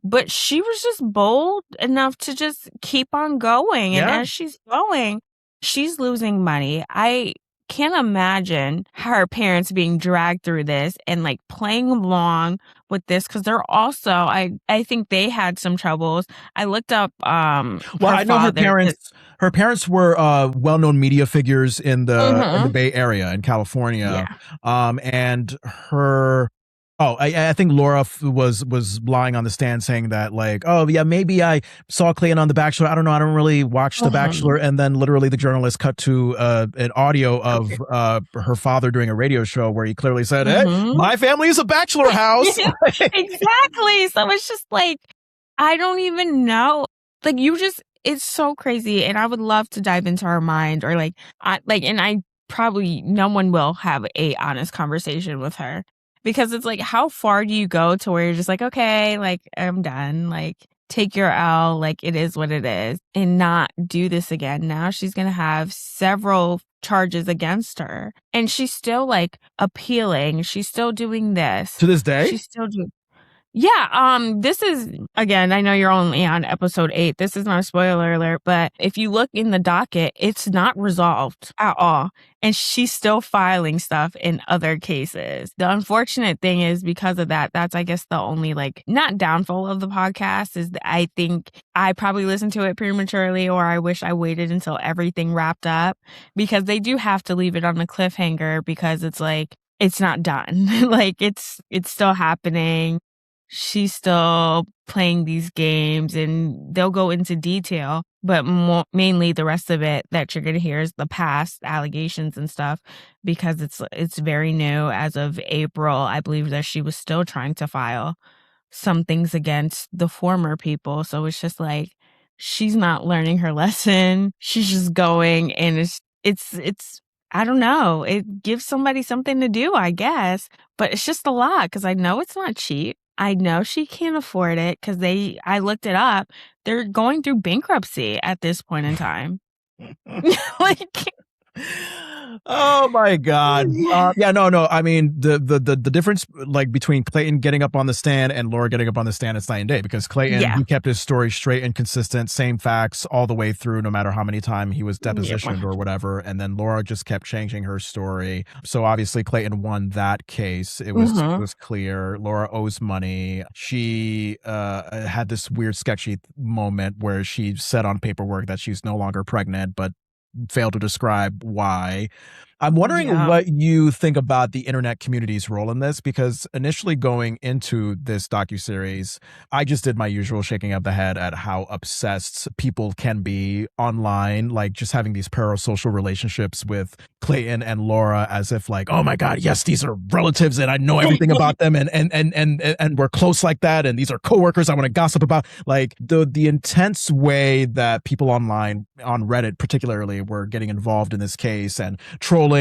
but she was just bold enough to just keep on going. And as she's going, she's losing money. I can't imagine her parents being dragged through this and like playing along with this, because they're also, I think they had some troubles. I looked up Well, her I know her father. parents were well-known media figures in the Mhm. Bay Area in California. Yeah. And her I think Laura was lying on the stand saying that, like, oh yeah, maybe I saw Clayton on The Bachelor. I don't know. I don't really watch The Bachelor. And then literally the journalist cut to an audio of her father doing a radio show where he clearly said, "Hey, my family is a bachelor house." Exactly. So it's just like, I don't even know. Like, it's so crazy. And I would love to dive into her mind, or and I probably, no one will have a honest conversation with her, because it's like, how far do you go to where you're just like, okay, like, I'm done. Like, take your L, like, it is what it is, and not do this again. Now she's going to have several charges against her, and she's still like appealing. She's still doing this. To this day? She's still doing. Yeah, this is, again, I know you're only on episode 8. This is not a spoiler alert, but if you look in the docket, it's not resolved at all. And she's still filing stuff in other cases. The unfortunate thing is, because of that, that's, I guess, the only, like, not downfall of the podcast, is that I think I probably listened to it prematurely, or I wish I waited until everything wrapped up, because they do have to leave it on a cliffhanger, because it's like, it's not done. Like, it's still happening. She's still playing these games, and they'll go into detail, but mainly the rest of it that you're going to hear is the past allegations and stuff, because it's very new. As of April, I believe that she was still trying to file some things against the former people. So it's just like, she's not learning her lesson. She's just going, and it's I don't know. It gives somebody something to do, I guess, but it's just a lot, because I know it's not cheap. I know she can't afford it, because I looked it up. They're going through bankruptcy at this point in time. Like, Oh my God. Yeah, no. I mean, the difference, like, between Clayton getting up on the stand and Laura getting up on the stand, is night and day, because Clayton, yeah. he kept his story straight and consistent, same facts all the way through, no matter how many times he was depositioned or whatever. And then Laura just kept changing her story. So obviously Clayton won that case. It was clear. Laura owes money. She had this weird sketchy moment where she said on paperwork that she's no longer pregnant, but failed to describe why. I'm wondering what you think about the internet community's role in this, because initially going into this docuseries, I just did my usual shaking of the head at how obsessed people can be online, like just having these parasocial relationships with Clayton and Laura, as if like, oh my God, yes, these are relatives and I know everything about them, and we're close like that, and these are coworkers I want to gossip about. Like the intense way that people online, on Reddit particularly, were getting involved in this case and trolling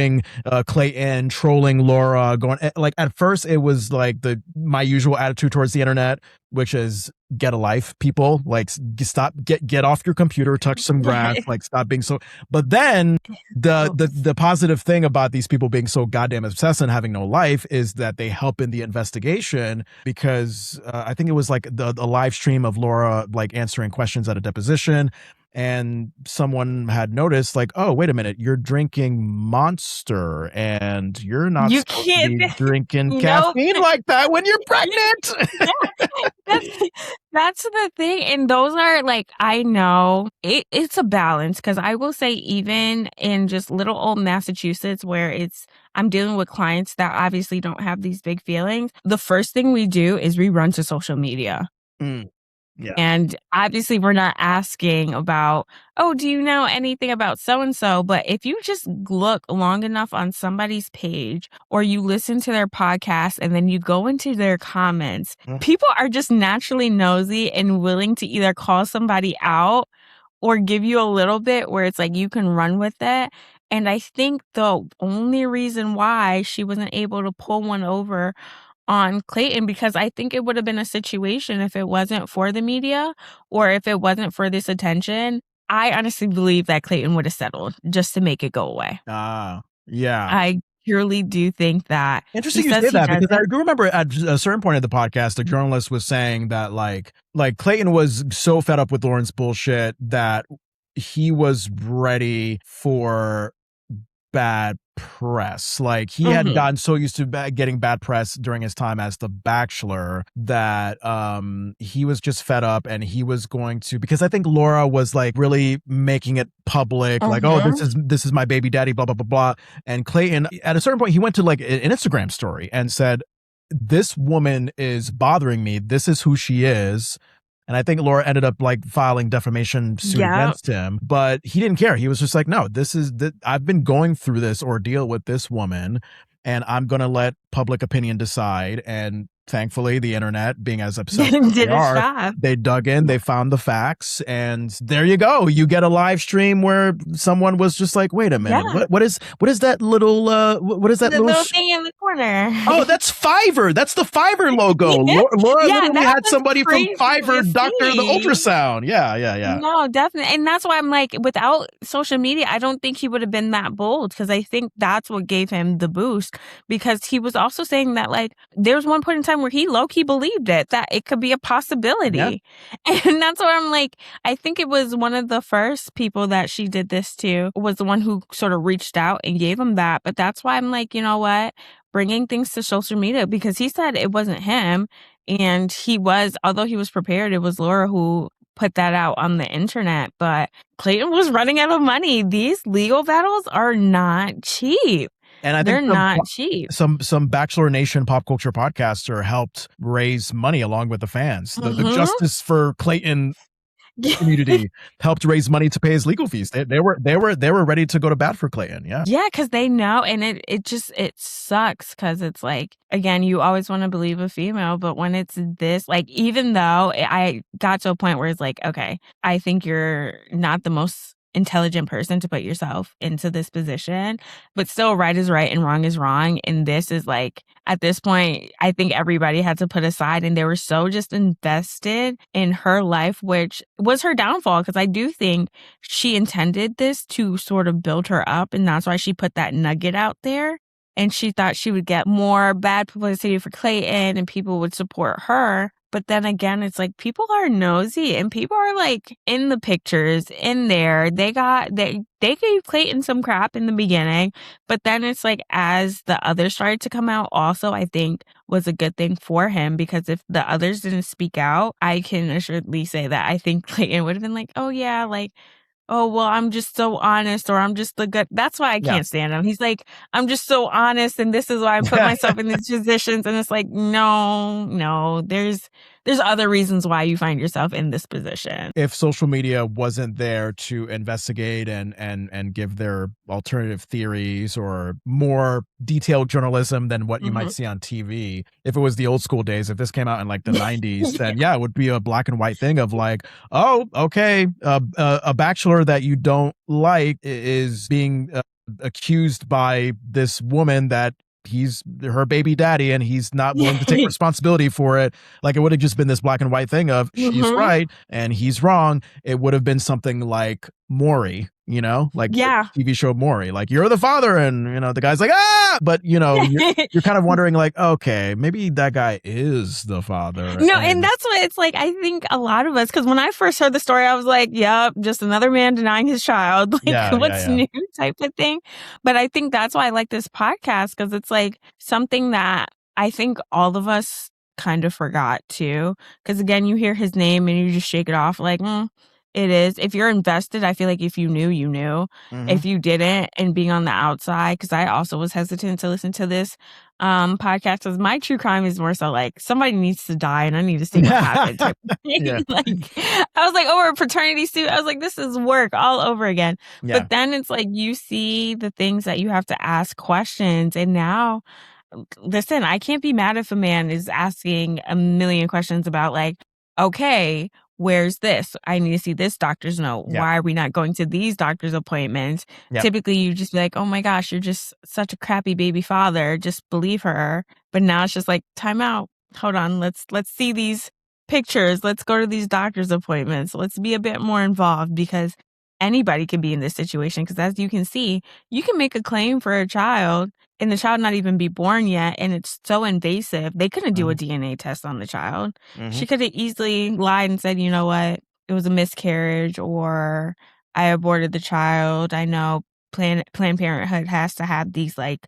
Clayton, trolling Laura, going, like, at first it was like my usual attitude towards the internet, which is, get a life, people. Like, stop, get off your computer, touch some grass, like, stop being so. But then the positive thing about these people being so goddamn obsessed and having no life is that they help in the investigation, because I think it was like the live stream of Laura, like, answering questions at a deposition, and someone had noticed, like, oh, wait a minute, you're drinking Monster, and you're not supposed to be drinking caffeine like that when you're pregnant. That's the thing. And those are, like, I know it's a balance, because I will say, even in just little old Massachusetts, where I'm dealing with clients that obviously don't have these big feelings, the first thing we do is we run to social media. Yeah. And obviously we're not asking about, oh, do you know anything about so-and-so? But if you just look long enough on somebody's page, or you listen to their podcast and then you go into their comments, people are just naturally nosy and willing to either call somebody out or give you a little bit where it's like you can run with it. And I think the only reason why she wasn't able to pull one over on Clayton, because I think it would have been a situation, if it wasn't for the media, or if it wasn't for this attention, I honestly believe that Clayton would have settled just to make it go away. Yeah. I purely do think that. Interesting you say that, because I do remember at a certain point of the podcast, the journalist was saying that like Clayton was so fed up with Lauren's bullshit that he was ready for bad press. Like he had Mm-hmm. gotten so used to getting bad press during his time as the Bachelor that he was just fed up, and he was going to, because I think Laura was like really making it public, like, oh, Mm-hmm. this is my baby daddy, blah blah blah blah. And Clayton, at a certain point, he went to like an Instagram story and said, "This woman is bothering me. This is who she is." And I think Laura ended up like filing defamation suit Yeah. against him, but he didn't care. He was just like, no, this is that I've been going through this ordeal with this woman, and I'm going to let public opinion decide. And thankfully, the internet, being as obsessed as they Did a are, job. they dug in, they found the facts, and there you go. You get a live stream where someone was just like, wait a minute, Yeah. what is that little what is that The little little thing in the corner. Oh, that's Fiverr. That's the Fiverr logo. Laura Yeah, literally that had was somebody from crazy Fiverr to doctor the see. ultrasound. Yeah. No, definitely. And that's why I'm like, without social media, I don't think he would have been that bold, because I think that's what gave him the boost. Because he was also saying that, like, there was one point in time where he low key believed it, that it could be a Yeah. possibility. And that's why I'm like, I think it was one of the first people that she did this to, was the one who sort of reached out and gave him that. But that's why I'm like, you know what? Bringing things to social media, because he said it wasn't him. And he was, although he was prepared, it was Laura who put that out on the internet. But Clayton was running out of money. These legal battles are not cheap. And I think They're not cheap. some Bachelor Nation pop culture podcaster helped raise money along with the fans. The Mm-hmm. Justice for Clayton community helped raise money to pay his legal fees. They were ready to go to bat for Clayton. Yeah. Yeah, because they know, and it sucks, because it's like, again, you always want to believe a female, but when it's this, like, even though I got to a point where it's like, okay, I think you're not the most intelligent person to put yourself into this position, but still, right is right and wrong is wrong. And this is like, at this point, I think everybody had to put aside, and they were so just invested in her life, which was her downfall, because I do think she intended this to sort of build her up, and that's why she put that nugget out there. And she thought she would get more bad publicity for Clayton and people would support her. But then again, it's like, people are nosy, and people are like in the pictures in there. They gave Clayton some crap in the beginning, but then it's like, as the others started to come out, also, I think was a good thing for him, because if the others didn't speak out, I can assuredly say that I think Clayton would have been like, oh yeah, like, oh, well, I'm just so honest, or I'm just the good. That's why I Yeah. can't stand him. He's like, I'm just so honest, and this is why I put myself in these positions. And it's like, no, there's other reasons why you find yourself in this position. If social media wasn't there to investigate and give their alternative theories or more detailed journalism than what you might see on TV, if it was the old school days, if this came out in like the 90s, then yeah, it would be a black and white thing of like, oh, okay, a bachelor that you don't like is being accused by this woman that he's her baby daddy and he's not willing to take responsibility for it. Like, it would have just been this black and white thing of she's right and he's wrong. It would have been something like Maury, like Yeah. the TV show Maury, like, you're the father, and the guy's like, but you're kind of wondering like, okay, maybe that guy is the father. No, and that's what it's like. I think a lot of us, because when I first heard the story, I was like, yep, just another man denying his child. Like, what's new type of thing. But I think that's why I like this podcast, because it's like something that I think all of us kind of forgot too. Because again, you hear his name and you just shake it off like, it is. If you're invested, I feel like if you knew, you knew. If you didn't, and being on the outside, because I also was hesitant to listen to this podcast, because my true crime is more so like, somebody needs to die and I need to see what happened type of thing. Yeah. Like, I was like, over a paternity suit, I was like, this is work all over again. Yeah. But then it's like, you see the things that you have to ask questions, and now, listen, I can't be mad if a man is asking a million questions about like, okay, where's this? I need to see this doctor's note. Yeah. Why are we not going to these doctor's appointments? Yeah. Typically, you just be like, oh my gosh, you're just such a crappy baby father. Just believe her. But now it's just like, time out. Hold on. Let's see these pictures. Let's go to these doctor's appointments. Let's be a bit more involved, because anybody can be in this situation. Because as you can see, you can make a claim for a child and the child not even be born yet, and it's so invasive. They couldn't do a DNA test on the child. She could have easily lied and said, you know what, it was a miscarriage, or I aborted the child. I know Planned Parenthood has to have these like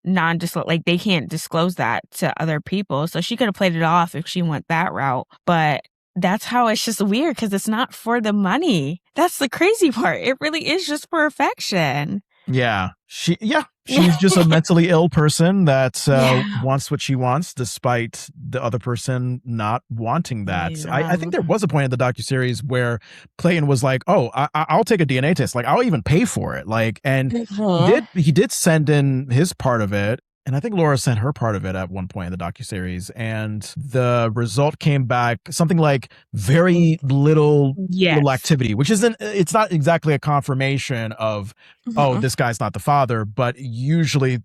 like they can't disclose that to other people. So she could have played it off if she went that route. But that's how it's just weird because it's not for the money. That's the crazy part. It really is just for affection. Yeah. She's just a mentally ill person that wants what she wants despite the other person not wanting that. I think there was a point in the docuseries where Clayton was like, oh, I'll take a DNA test. Like, I'll even pay for it. Like, and he did send in his part of it. And I think Laura sent her part of it at one point in the docuseries, and the result came back something like very little activity, which it's not exactly a confirmation of, oh, this guy's not the father, but usually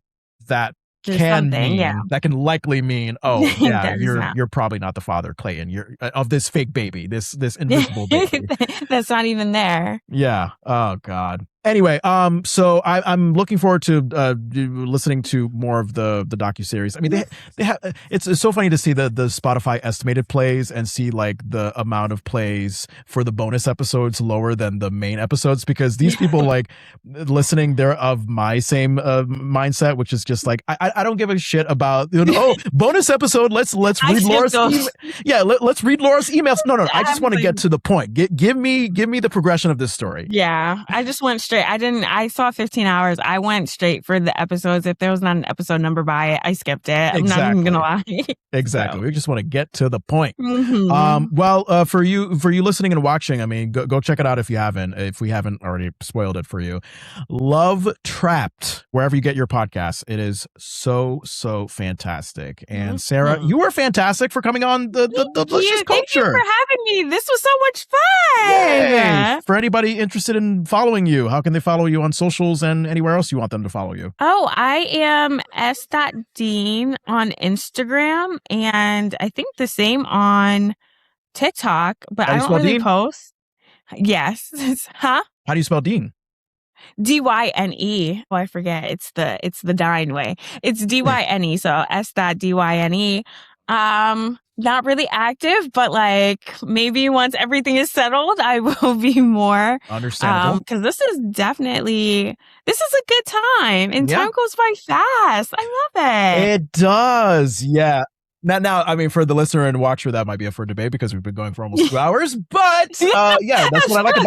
that that can likely mean, oh, yeah, you're probably not the father, Clayton. You're of this fake baby, this invisible baby that's not even there. Yeah. Oh God. Anyway, so I'm looking forward to listening to more of the docuseries. I mean, they have it's so funny to see the Spotify estimated plays and see like the amount of plays for the bonus episodes lower than the main episodes, because these people like listening, they're of my same mindset, which is just like I don't give a shit about bonus episode. Let's read Laura's let's read Laura's emails. No, I just want to get to the point. Give me the progression of this story. Yeah, I just went straight. I saw 15 hours. I went straight for the episodes. If there was not an episode number by it, I skipped it. I'm not even gonna lie. Exactly. So. We just want to get to the point. Well, for you listening and watching, I mean, go check it out if we haven't already spoiled it for you. Love Trapped, wherever you get your podcasts. It is so fantastic. And Sarah, you were fantastic for coming on the Delicious Culture. Thank you for having me. This was so much fun. Yay! For anybody interested in following you, how can they follow you on socials and anywhere else you want them to follow you? Oh, I am s.dean on Instagram, and I think the same on TikTok, but I don't really post. Yes. Huh? How do you spell Dean? D-Y-N-E. Oh, I forget. It's the Dine way. It's D-Y-N-E. So s.D-Y-N-E. Not really active, but like maybe once everything is settled, I will be more. Understandable. Because this is a good time, and time goes by fast. I love it. It does. Yeah. Now, I mean, for the listener and watcher, that might be up for debate because we've been going for almost 2 hours. But that's what I like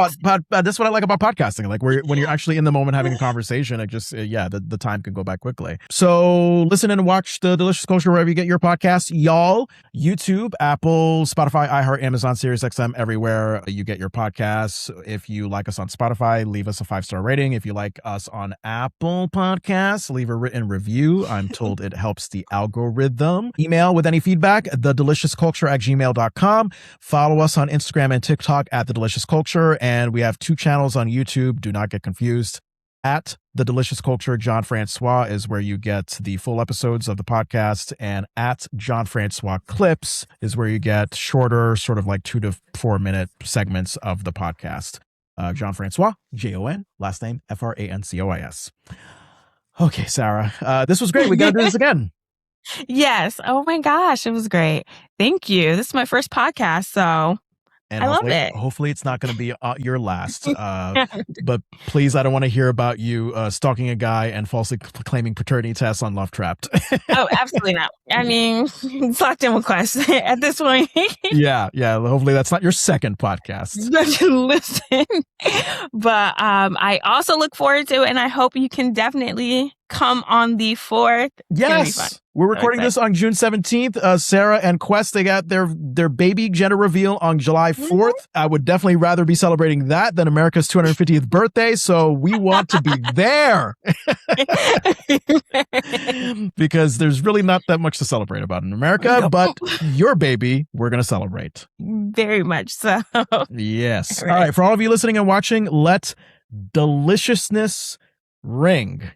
about podcasting. Like when you're actually in the moment having a conversation, it just the time can go by quickly. So listen and watch the Delicious Culture wherever you get your podcasts, y'all. YouTube, Apple, Spotify, iHeart, Amazon, SiriusXM, everywhere you get your podcasts. If you like us on Spotify, leave us a 5-star rating. If you like us on Apple Podcasts, leave a written review. I'm told it helps the algorithm. Email with any feedback, thedeliciousculture@gmail.com. Follow us on Instagram and TikTok at The Delicious Culture. And we have 2 channels on YouTube. Do not get confused. At The Delicious Culture, Jon Francois is where you get the full episodes of the podcast. And at Jon Francois Clips is where you get shorter, sort of like 2 to 4 minute segments of the podcast. Jon Francois, Jon, last name Francois. Okay, Sarah, this was great. We got to do this again. Yes. Oh my gosh. It was great. Thank you. This is my first podcast, so I love it. Hopefully it's not going to be your last. But please, I don't want to hear about you stalking a guy and falsely claiming paternity tests on Love Trapped. Oh, absolutely not. I mean, it's locked in with Quest at this point. Yeah. Hopefully that's not your second podcast. Listen. But I also look forward to it, and I hope you can definitely come on the 4th. Yes. We're recording this on June 17th. Sarah and Quest, they got their baby gender reveal on July 4th. I would definitely rather be celebrating that than America's 250th birthday. So we want to be there because there's really not that much to celebrate about in America, but your baby, we're going to celebrate. Very much so. Yes. All right. For all of you listening and watching, let deliciousness ring.